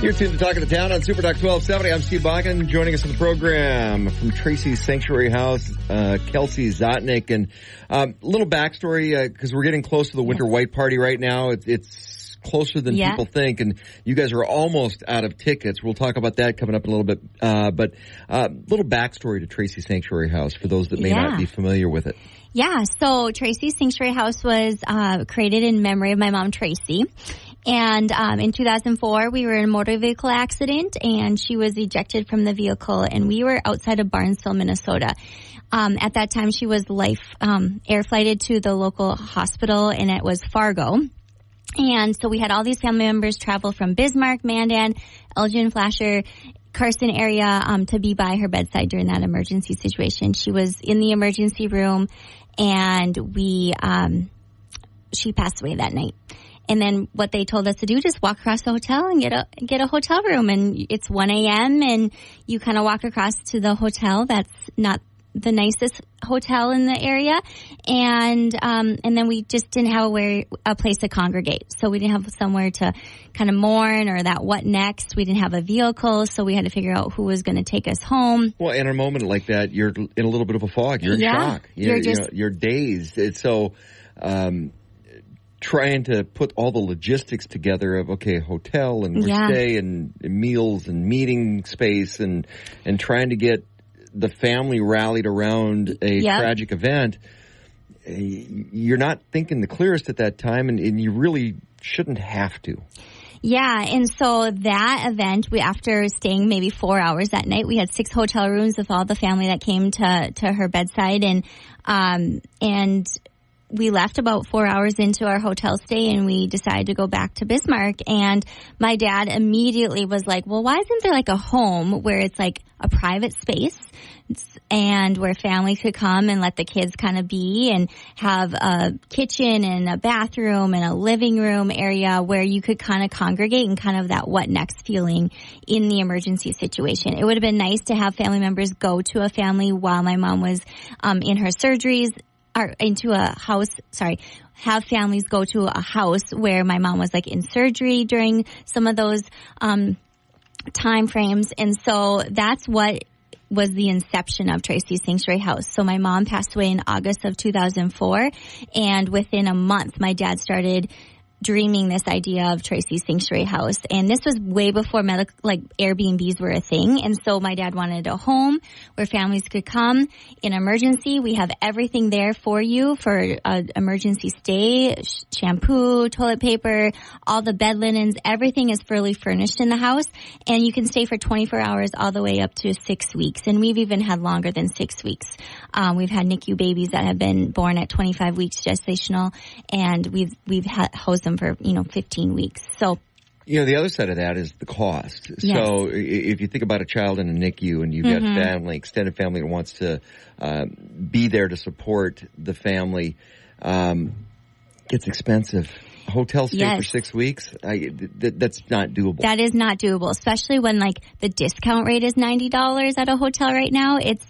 You're tuned to Talk of the Town on Super Talk 1270. I'm Steve Bakken. Joining us on the program from Tracy's Sanctuary House, Kelsey Zotnick. And a little backstory, because we're getting close to the Winter White Party right now. It's closer than people think, and you guys are almost out of tickets. We'll talk about that coming up in a little bit. But little backstory to Tracy's Sanctuary House for those that may not be familiar with it. Yeah, so Tracy's Sanctuary House was created in memory of my mom, Tracy. And in 2004, we were in a motor vehicle accident, and she was ejected from the vehicle, and we were outside of Barnesville, Minnesota. At that time, she was air flighted to the local hospital, and it was Fargo. And so we had all these family members travel from Bismarck, Mandan, Elgin, Flasher, Carson area to be by her bedside during that emergency situation. She was in the emergency room, and she passed away that night. And then what they told us to do, just walk across the hotel and get a hotel room. And it's 1 a.m. and you kind of walk across to the hotel. That's not the nicest hotel in the area. And then we just didn't have a place to congregate. So we didn't have somewhere to kind of mourn or that what next. We didn't have a vehicle. So we had to figure out who was going to take us home. Well, in a moment like that, you're in a little bit of a fog. You're in shock. You're dazed. It's so, trying to put all the logistics together of, okay, hotel and stay and meals and meeting space and trying to get the family rallied around a tragic event. You're not thinking the clearest at that time, and you really shouldn't have to. Yeah, and so that event, after staying maybe 4 hours that night, we had 6 hotel rooms with all the family that came to her bedside, and we left about 4 hours into our hotel stay, and we decided to go back to Bismarck. And my dad immediately was like, well, why isn't there like a home where it's like a private space and where families could come and let the kids kind of be and have a kitchen and a bathroom and a living room area where you could kind of congregate and kind of that what next feeling in the emergency situation. It would have been nice to have family members go to a family while my mom was in her surgeries, or into a house, have families go to a house where my mom was like in surgery during some of those time frames. And so that's what was the inception of Tracy's Sanctuary House. So my mom passed away in August of 2004, and within a month my dad started dreaming this idea of Tracy's Sanctuary House. And this was way before Airbnbs were a thing. And so my dad wanted a home where families could come in emergency. We have everything there for you for an emergency stay, shampoo, toilet paper, all the bed linens, everything is fully furnished in the house. And you can stay for 24 hours all the way up to 6 weeks. And we've even had longer than 6 weeks. We've had NICU babies that have been born at 25 weeks gestational, and we've housed them for 15 weeks. So the other side of that is the cost. Yes. So if you think about a child in a NICU and you've got extended family that wants to be there to support the family, it's expensive. Hotel stay for 6 weeks, that's not doable. That is not doable, especially when the discount rate is $90 at a hotel right now. It's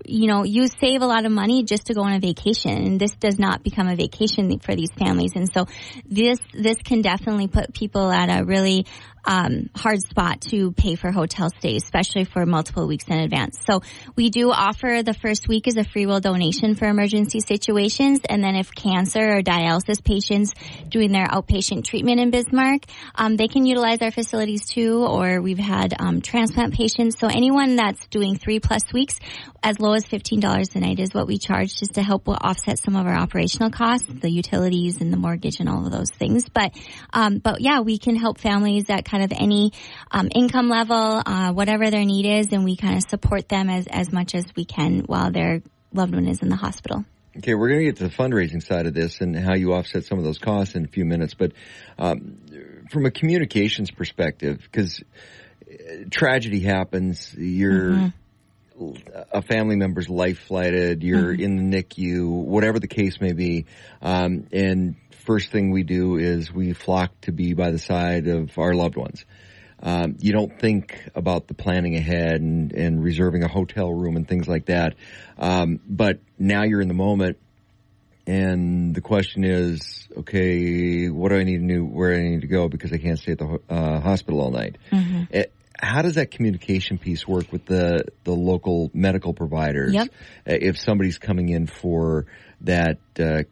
you save a lot of money just to go on a vacation, and this does not become a vacation for these families. And so this can definitely put people at a really hard spot to pay for hotel stays, especially for multiple weeks in advance. So we do offer the first week as a free will donation for emergency situations. And then if cancer or dialysis patients doing their outpatient treatment in Bismarck, they can utilize our facilities too, or we've had transplant patients. So anyone that's doing 3+ weeks, as low as $15 a night is what we charge, just to help offset some of our operational costs, the utilities and the mortgage and all of those things. But yeah, we can help families at kind of any income level, whatever their need is, and we kind of support them as much as we can while their loved one is in the hospital. Okay, we're going to get to the fundraising side of this and how you offset some of those costs in a few minutes. But from a communications perspective, because tragedy happens, you're a family member's life flighted, you're in the NICU, whatever the case may be, and first thing we do is we flock to be by the side of our loved ones. You don't think about the planning ahead and reserving a hotel room and things like that. But now you're in the moment, and the question is, okay, what do I need to do? Where do I need to go because I can't stay at the hospital all night? How does that communication piece work with the local medical providers? Yep. If somebody's coming in for that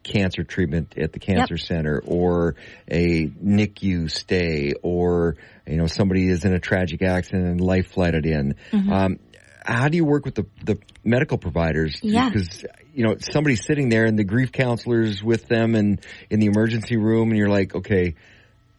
cancer treatment at the cancer center, or a NICU stay, or somebody is in a tragic accident and life flighted in. How do you work with the medical providers? Yeah. Because somebody's sitting there and the grief counselor's with them and in the emergency room, and you're like, okay,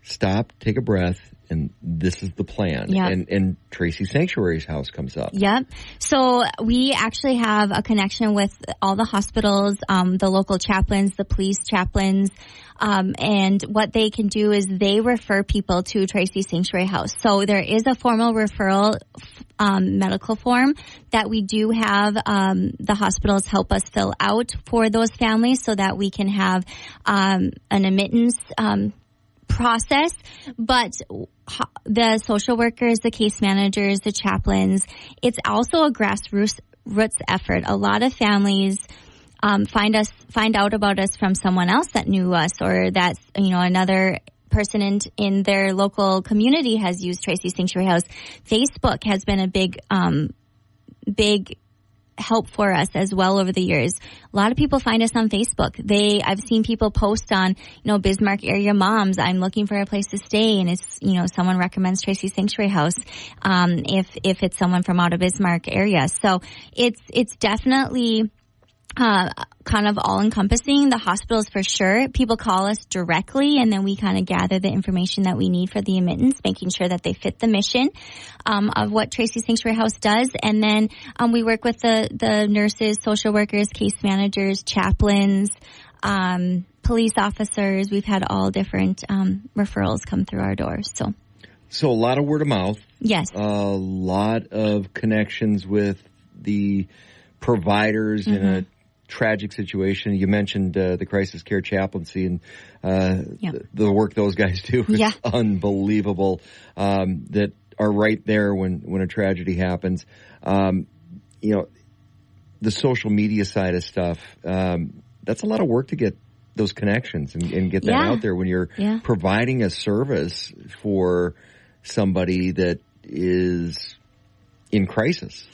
stop, take a breath. And this is the plan. Yep. And Tracy Sanctuary's house comes up. Yep. So we actually have a connection with all the hospitals, the local chaplains, the police chaplains, and what they can do is they refer people to Tracy Sanctuary House. So there is a formal referral medical form that we do have the hospitals help us fill out for those families so that we can have an admittance process. But the social workers, the case managers, the chaplains, it's also a grassroots effort. A lot of families find out about us from someone else that knew us, or that's another person in their local community has used Tracy Sanctuary House. Facebook has been a big help for us as well over the years. A lot of people find us on Facebook. I've seen people post on, Bismarck area moms, I'm looking for a place to stay, and it's, someone recommends Tracy Sanctuary House, if it's someone from out of Bismarck area. So it's definitely kind of all-encompassing. The hospitals for sure. People call us directly, and then we kind of gather the information that we need for the admittance, making sure that they fit the mission of what Tracy Sanctuary House does. And then we work with the nurses, social workers, case managers, chaplains, police officers. We've had all different referrals come through our doors. So a lot of word of mouth. Yes. A lot of connections with the providers in a tragic situation. You mentioned the crisis care chaplaincy and the work those guys do is unbelievable. That are right there when a tragedy happens. The social media side of stuff, that's a lot of work to get those connections and get that out there when you're providing a service for somebody that is in crisis.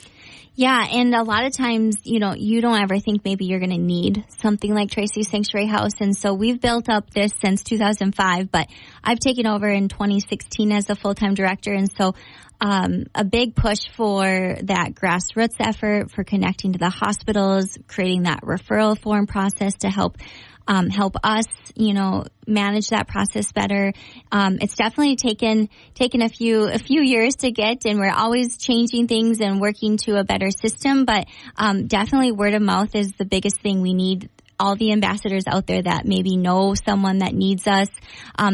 Yeah, and a lot of times, you don't ever think maybe you're going to need something like Tracy Sanctuary House. And so we've built up this since 2005, but I've taken over in 2016 as a full-time director. And so a big push for that grassroots effort, for connecting to the hospitals, creating that referral form process to help us, manage that process better. It's definitely taken a few years to get, and we're always changing things and working to a better system. But definitely word of mouth is the biggest thing. We need all the ambassadors out there that maybe know someone that needs us.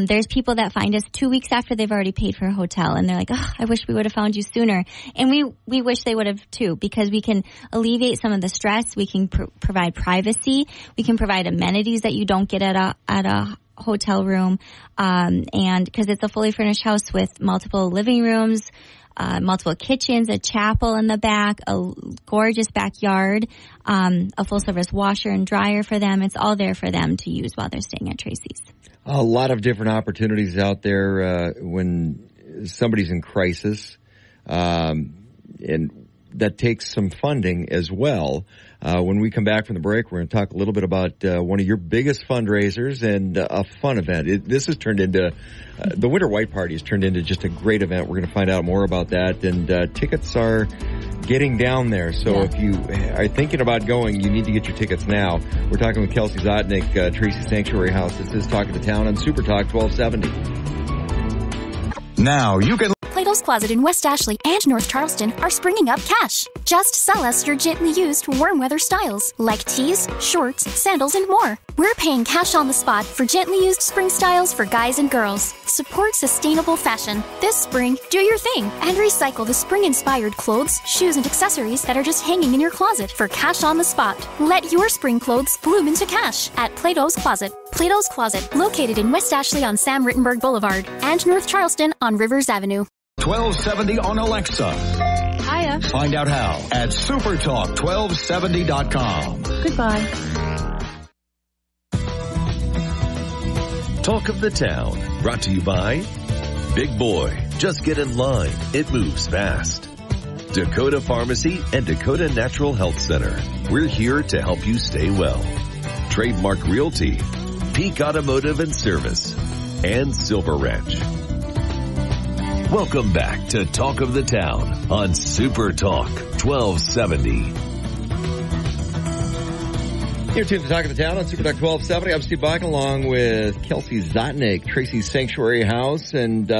There's people that find us 2 weeks after they've already paid for a hotel, and they're like, "Oh, I wish we would have found you sooner." And we wish they would have too, because we can alleviate some of the stress. We can provide privacy. We can provide amenities that you don't get at a hotel room, and because it's a fully furnished house with multiple living rooms, multiple kitchens, a chapel in the back, a gorgeous backyard, a full-service washer and dryer for them. It's all there for them to use while they're staying at Tracy's. A lot of different opportunities out there when somebody's in crisis, and that takes some funding as well. When we come back from the break, we're going to talk a little bit about one of your biggest fundraisers and a fun event. This has turned into, the Winter White Party has turned into just a great event. We're going to find out more about that, and tickets are getting down there. So if you are thinking about going, you need to get your tickets now. We're talking with Kelsey Zotnick, Tracy Sanctuary House. This is Talk of the Town on Super Talk 1270. Now you can... Plato's Closet in West Ashley and North Charleston are springing up cash. Just sell us your gently used warm weather styles like tees, shorts, sandals, and more. We're paying cash on the spot for gently used spring styles for guys and girls. Support sustainable fashion. This spring, do your thing and recycle the spring-inspired clothes, shoes, and accessories that are just hanging in your closet for cash on the spot. Let your spring clothes bloom into cash at Plato's Closet. Plato's Closet, located in West Ashley on Sam Rittenberg Boulevard and North Charleston on Rivers Avenue. 1270 on Alexa. Hiya. Find out how at supertalk1270.com. Goodbye. Talk of the Town, brought to you by Big Boy, just get in line, it moves fast. Dakota Pharmacy and Dakota Natural Health Center, we're here to help you stay well. Trademark Realty, Peak Automotive and Service, and Silver Ranch. Welcome back to Talk of the Town on Super Talk 1270. You're tuned to Talk of the Town on Super Talk 1270. I'm Steve Bach along with Kelsey Zotnick, Tracy Sanctuary House. And,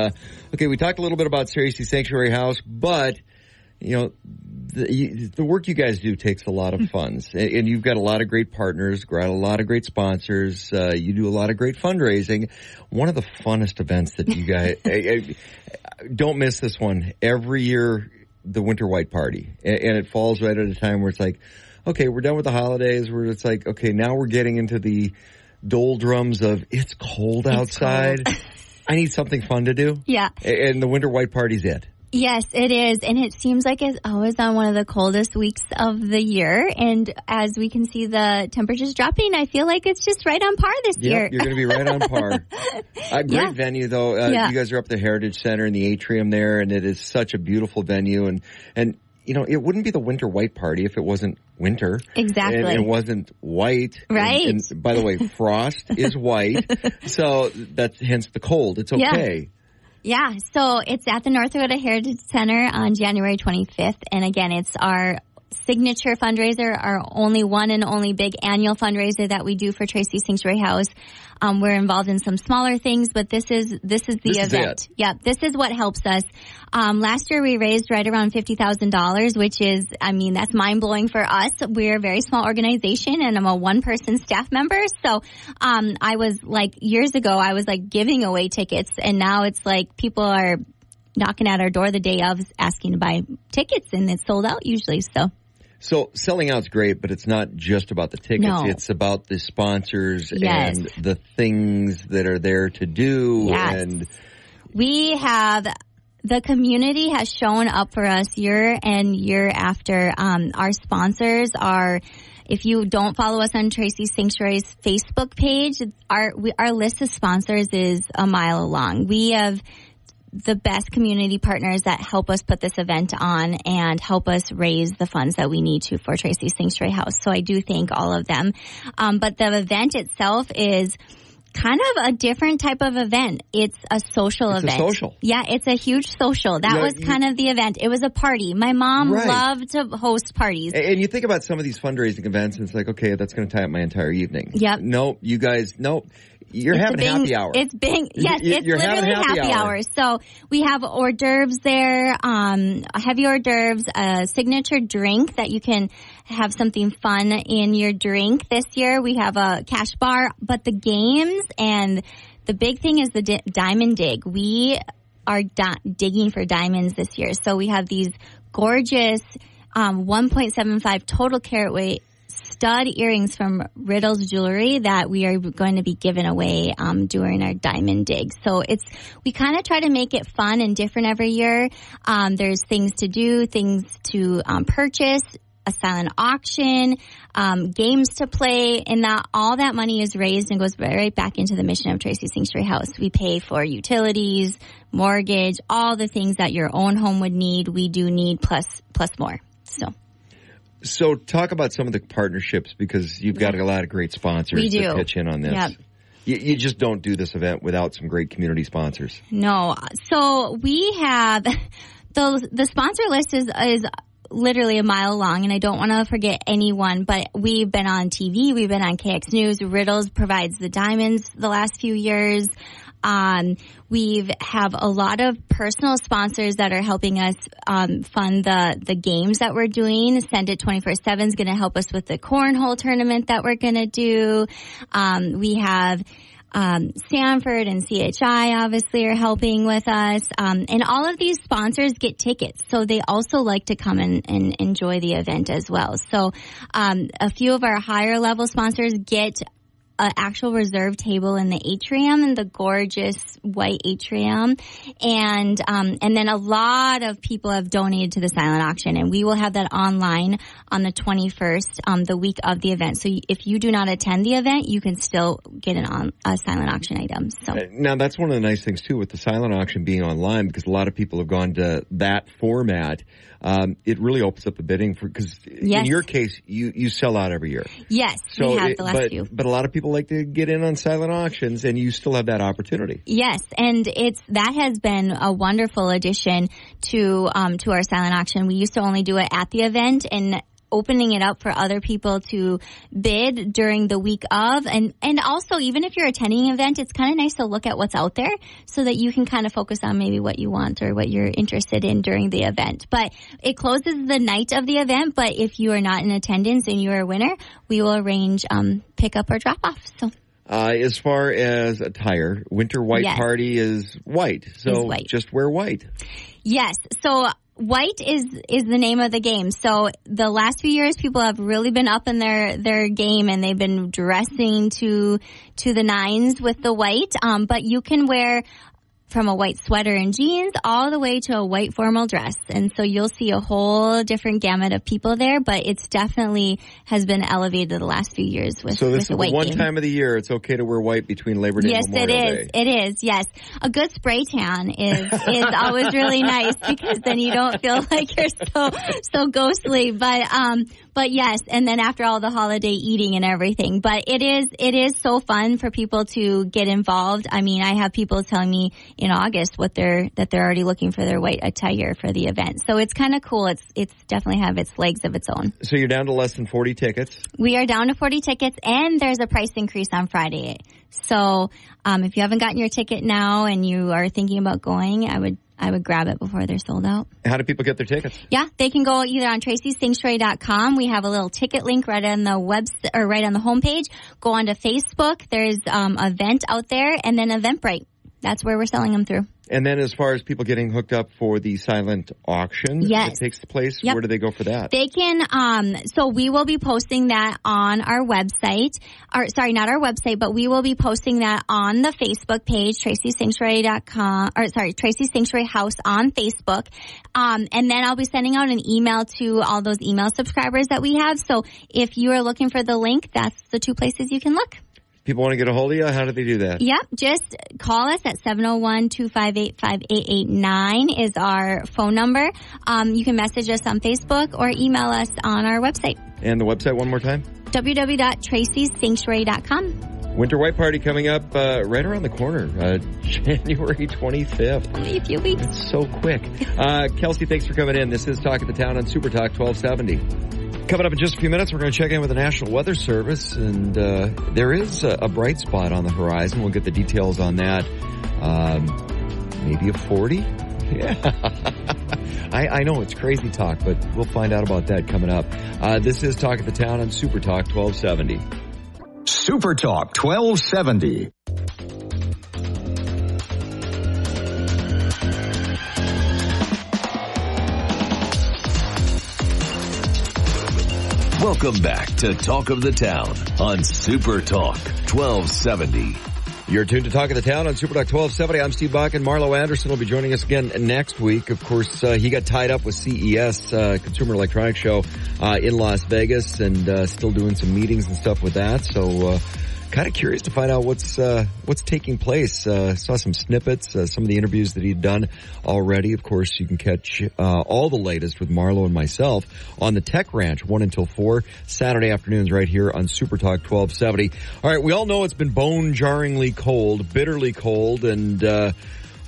we talked a little bit about Tracy Sanctuary House, but, the work you guys do takes a lot of funds. And you've got a lot of great partners, got a lot of great sponsors. You do a lot of great fundraising. One of the funnest events that you guys, don't miss this one. Every year, the Winter White Party. And it falls right at a time where it's like, okay, we're done with the holidays, where it's like, okay, now we're getting into the doldrums of it's cold outside. Cold. I need something fun to do. Yeah. And the Winter White Party's it. Yes, it is. And it seems like it's always on one of the coldest weeks of the year. And as we can see the temperatures dropping, I feel like it's just right on par this year. You're going to be right on par. Great venue, though. You guys are up at the Heritage Center in the atrium there, and it is such a beautiful venue. And it wouldn't be the Winter White Party if it wasn't winter. Exactly. And it wasn't white. Right. And by the way, frost is white. So that's hence the cold. It's okay. Yeah, so it's at the North Dakota Heritage Center on January 25th. And again, it's our signature fundraiser, our only one and only big annual fundraiser that we do for Tracy Sanctuary House. We're involved in some smaller things, but this is the event. Yeah, this is what helps us. Last year we raised right around $50,000, which is, that's mind blowing for us. We're a very small organization, and I'm a one-person staff member. So, I was years ago, I was giving away tickets, and now it's people are knocking at our door the day of asking to buy tickets, and it's sold out usually. So selling out's great, but it's not just about the tickets. No. It's about the sponsors Yes. and the things that are there to do. Yes. And the community has shown up for us year and year after. Our sponsors are, if you don't follow us on Tracy Sanctuary's Facebook page, our list of sponsors is a mile long. We have the best community partners that help us put this event on and help us raise the funds that we need to for Tracy Sanctuary House. So I do thank all of them. But the event itself is kind of a different type of event. It's a social event. It's a social. Yeah, it's a huge social. That was kind of the event. It was a party. My mom loved to host parties. And you think about some of these fundraising events, and it's okay, that's going to tie up my entire evening. Yep. No, you guys, no. You're having happy hour. It's literally happy hour. So we have hors d'oeuvres there, heavy hors d'oeuvres, a signature drink that you can have something fun in your drink this year. We have a cash bar, but the games and the big thing is the diamond dig. We are digging for diamonds this year. So we have these gorgeous 1.75 total carat weight stud earrings from Riddle's Jewelry that we are going to be giving away during our diamond dig. So we kind of try to make it fun and different every year. There's things to do, things to purchase, a silent auction, games to play, and all that money is raised and goes right back into the mission of Tracy Sanctuary House. We pay for utilities, mortgage, all the things that your own home would need. We do need plus more. So talk about some of the partnerships, because you've got a lot of great sponsors that pitch in on this. Yep. You just don't do this event without some great community sponsors. No. So we have the sponsor list is literally a mile long, and I don't want to forget anyone, but we've been on TV, we've been on KX News. Riddles provides the diamonds the last few years. We have a lot of personal sponsors that are helping us fund the games that we're doing. Send It 24/7 is going to help us with the cornhole tournament that we're going to do. We have Stanford and CHI obviously are helping with us. And all of these sponsors get tickets, so they also like to come and enjoy the event as well. So a few of our higher level sponsors get an actual reserve table in the atrium, in the gorgeous white atrium. And then a lot of people have donated to the silent auction, and we will have that online on the 21st, the week of the event. So if you do not attend the event, you can still get a silent auction item. So now that's one of the nice things too with the silent auction being online, because a lot of people have gone to that format. It really opens up the bidding because in your case, you sell out every year. Yes, so we have the last few. But a lot of people like to get in on silent auctions, and you still have that opportunity. Yes, and that has been a wonderful addition to our silent auction. We used to only do it at the event, and opening it up for other people to bid during the week of. And also, even if you're attending an event, it's kind of nice to look at what's out there so that you can kind of focus on maybe what you want or what you're interested in during the event. But it closes the night of the event. But if you are not in attendance and you are a winner, we will arrange pickup or drop off. So. As far as attire, winter white party is white. So just wear white. Yes. So white is the name of the game. So the last few years, people have really been up in their game, and they've been dressing to the nines with the white. But you can wear from a white sweater and jeans all the way to a white formal dress. And so you'll see a whole different gamut of people there, but it's definitely has been elevated the last few years with the white game. So this is the one time of the year it's okay to wear white between Labor Day and Memorial Day. Yes, it is. Yes. A good spray tan is always really nice, because then you don't feel like you're so ghostly. But But yes, and then after all the holiday eating and everything. But it is so fun for people to get involved. I mean, I have people telling me in August that they're already looking for their white attire for the event. So it's kind of cool. It's definitely have its legs of its own. So you're down to less than 40 tickets? We are down to 40 tickets, and there's a price increase on Friday. So if you haven't gotten your ticket now and you are thinking about going, I would grab it before they're sold out. How do people get their tickets? Yeah, they can go either on TracySanctuary.com. We have a little ticket link right on the website or right on the homepage. Go onto Facebook. There's event out there, and then Eventbrite. That's where we're selling them through. And then as far as people getting hooked up for the silent auction that takes place, where do they go for that? They can, so we will be posting that on our website. Sorry, not our website, but we will be posting that on the Facebook page, Tracy Sanctuary House on Facebook. And then I'll be sending out an email to all those email subscribers that we have. So if you are looking for the link, that's the two places you can look. People want to get a hold of you? How do they do that? Yep. Just call us at 701-258-5889 is our phone number. You can message us on Facebook or email us on our website. And the website one more time? www.tracysanctuary.com. Winter White Party coming up right around the corner, January 25th. Only a few weeks. It's so quick. Kelsey, thanks for coming in. This is Talk of the Town on Super Talk 1270. Coming up in just a few minutes, we're going to check in with the National Weather Service, and there is a bright spot on the horizon. We'll get the details on that. Maybe a 40? Yeah. I know it's crazy talk, but we'll find out about that coming up. This is Talk of the Town on Super Talk 1270. Super Talk 1270. Welcome back to Talk of the Town on Super Talk 1270. You're tuned to Talk of the Town on Super Talk 1270. I'm Steve Bach, and Marlo Anderson will be joining us again next week. Of course, he got tied up with CES, Consumer Electronics Show, in Las Vegas, and still doing some meetings and stuff with that. So, kind of curious to find out what's taking place. Saw some snippets, some of the interviews that he'd done already. Of course, you can catch all the latest with Marlo and myself on the Tech Ranch, 1 until 4, Saturday afternoons right here on Super Talk 1270. All right, we all know it's been bone-jarringly cold, bitterly cold, and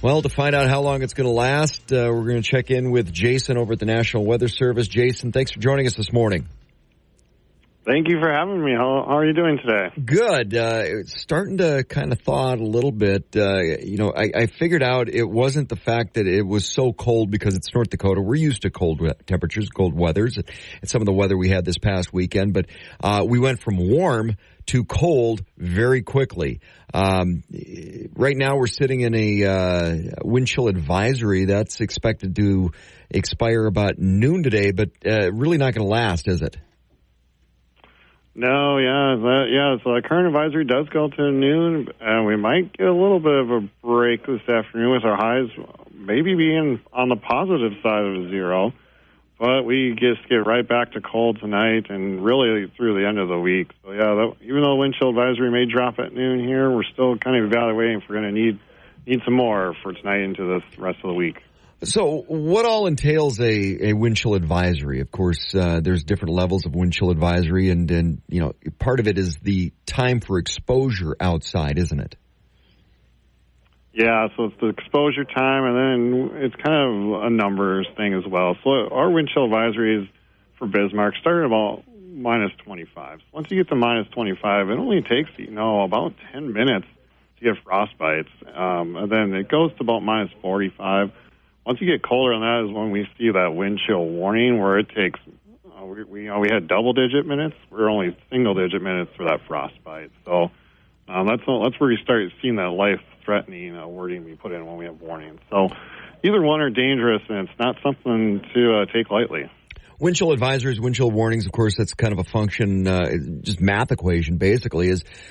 well, to find out how long it's going to last, we're going to check in with Jason over at the National Weather Service. Jason, thanks for joining us this morning. Thank you for having me. How are you doing today? Good. It's starting to kind of thaw out a little bit. I figured out it wasn't the fact that it was so cold because it's North Dakota. We're used to cold temperatures, cold weathers, and some of the weather we had this past weekend. But we went from warm to cold very quickly. Right now we're sitting in a wind chill advisory that's expected to expire about noon today, but really not going to last, is it? No, so the current advisory does go to noon, and we might get a little bit of a break this afternoon with our highs maybe being on the positive side of zero. But we just get right back to cold tonight and really through the end of the week. So, even though the wind chill advisory may drop at noon here, we're still kind of evaluating if we're going to need some more for tonight into the rest of the week. So what all entails a wind chill advisory? Of course, there's different levels of wind chill advisory, and part of it is the time for exposure outside, isn't it? Yeah, so it's the exposure time, and then it's kind of a numbers thing as well. So our wind chill advisories for Bismarck start about minus 25. So once you get to minus 25, it only takes, about 10 minutes to get frostbites. And then it goes to about minus 45. Once you get colder than that is when we see that wind chill warning where it takes, we had double-digit minutes. We're only single-digit minutes for that frostbite. So that's where you start seeing that life-threatening wording we put in when we have warnings. So either one are dangerous, and it's not something to take lightly. Wind chill advisories, wind chill warnings, of course, that's kind of a function, just math equation, basically,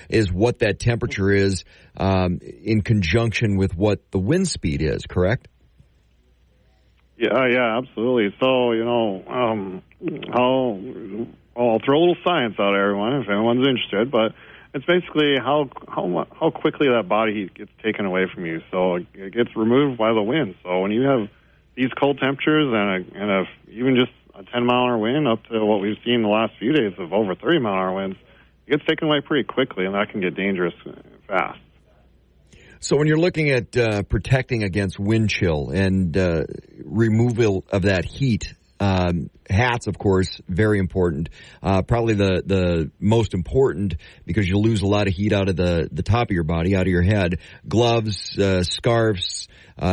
is what that temperature is in conjunction with what the wind speed is, correct? Yeah, absolutely. So, I'll throw a little science out at everyone if anyone's interested, but it's basically how quickly that body heat gets taken away from you. So it gets removed by the wind. So when you have these cold temperatures and even just a 10-mile-an-hour wind up to what we've seen the last few days of over 30-mile-an-hour winds, it gets taken away pretty quickly, and that can get dangerous fast. So when you're looking at protecting against wind chill and removal of that heat, hats, of course, very important. Probably the most important because you lose a lot of heat out of the top of your body, out of your head. Gloves, scarves,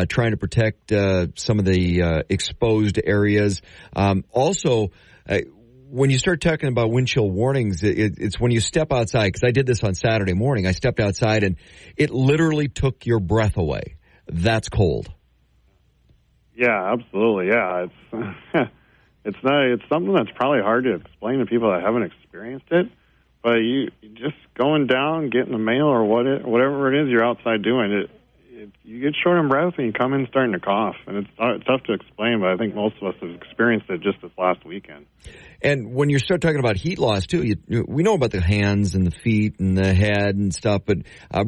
trying to protect some of the exposed areas. Also, when you start talking about wind chill warnings, it's when you step outside, because I did this on Saturday morning. I stepped outside and it literally took your breath away. That's cold. Yeah, absolutely. Yeah, it's something that's probably hard to explain to people that haven't experienced it. But you just going down, getting the mail or whatever it is you're outside doing, you get short on breath and you come in starting to cough. And it's tough to explain, but I think most of us have experienced it just this last weekend. And when you start talking about heat loss, too, we know about the hands and the feet and the head and stuff, but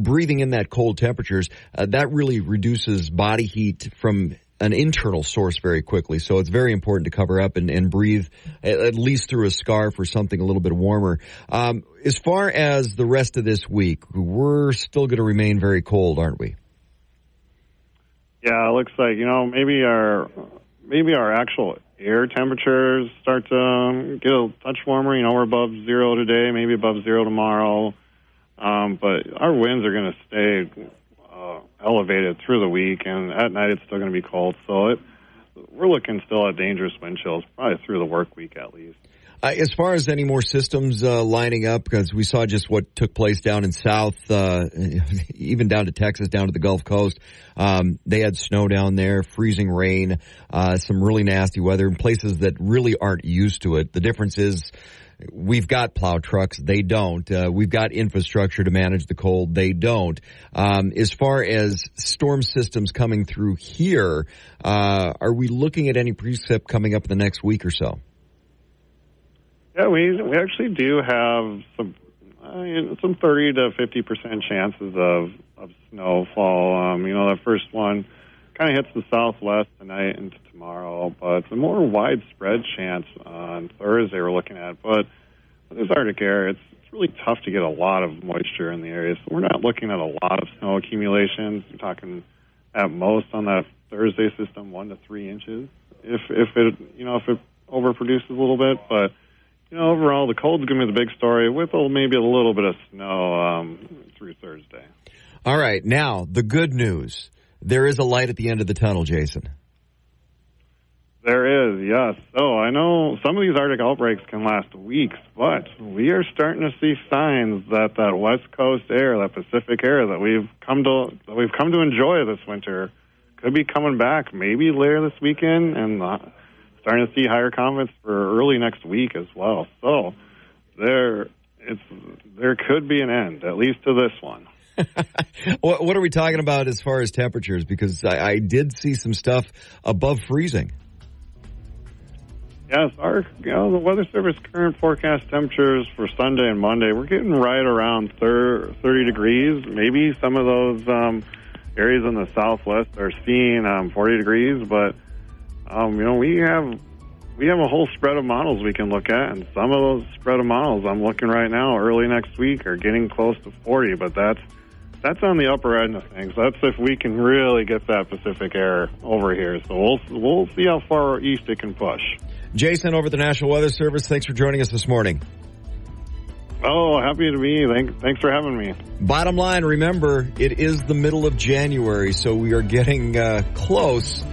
breathing in that cold temperatures, that really reduces body heat from an internal source very quickly. So it's very important to cover up and breathe at least through a scarf or something a little bit warmer. As far as the rest of this week, we're still going to remain very cold, aren't we? Yeah, it looks like, maybe our actual air temperatures start to get a touch warmer. We're above zero today, maybe above zero tomorrow. But our winds are going to stay elevated through the week, and at night it's still going to be cold. So we're looking still at dangerous wind chills, probably through the work week at least. As far as any more systems lining up, because we saw just what took place down in South, even down to Texas, down to the Gulf Coast. They had snow down there, freezing rain, some really nasty weather in places that really aren't used to it. The difference is we've got plow trucks. They don't. We've got infrastructure to manage the cold. They don't. As far as storm systems coming through here, are we looking at any precip coming up in the next week or so? Yeah, we actually do have some 30 to 50% chances of snowfall. The first one kind of hits the southwest tonight into tomorrow, but it's a more widespread chance on Thursday we're looking at. But with this Arctic air, it's really tough to get a lot of moisture in the area, so we're not looking at a lot of snow accumulations. We're talking at most on that Thursday system 1 to 3 inches if it overproduces a little bit, but. Overall, the cold's going to be the big story with maybe a little bit of snow through Thursday. All right. Now, the good news. There is a light at the end of the tunnel, Jason. There is, yes. So I know some of these Arctic outbreaks can last weeks, but we are starting to see signs that West Coast air, that Pacific air that we've come to enjoy this winter could be coming back maybe later this weekend and starting to see higher confidence for early next week as well. So there could be an end, at least to this one. What are we talking about as far as temperatures? Because I did see some stuff above freezing. Yes, the Weather Service current forecast temperatures for Sunday and Monday, we're getting right around 30 degrees. Maybe some of those areas in the southwest are seeing 40 degrees, but we have a whole spread of models we can look at, and some of those spread of models I'm looking right now early next week are getting close to 40, but that's on the upper end of things. That's if we can really get that Pacific air over here. So we'll see how far east it can push. Jason over at the National Weather Service, thanks for joining us this morning. Oh, happy to be. Thanks for having me. Bottom line, remember, it is the middle of January, so we are getting close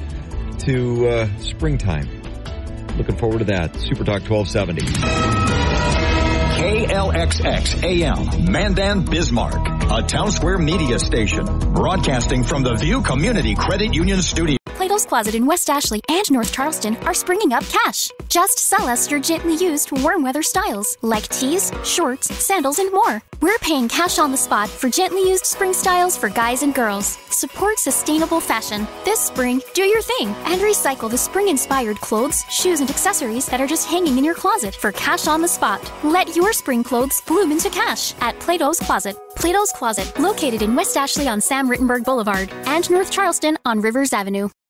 to springtime. Looking forward to that. Super Talk 1270. KLXX AM, Mandan, Bismarck, a Town Square media station, broadcasting from the View Community Credit Union Studio. Plato's Closet in West Ashley and North Charleston are springing up cash. Just sell us your gently used warm weather styles like tees, shorts, sandals, and more. We're paying cash on the spot for gently used spring styles for guys and girls. Support sustainable fashion. This spring, do your thing and recycle the spring-inspired clothes, shoes, and accessories that are just hanging in your closet for cash on the spot. Let your spring clothes bloom into cash at Plato's Closet. Plato's Closet, located in West Ashley on Sam Rittenberg Boulevard and North Charleston on Rivers Avenue.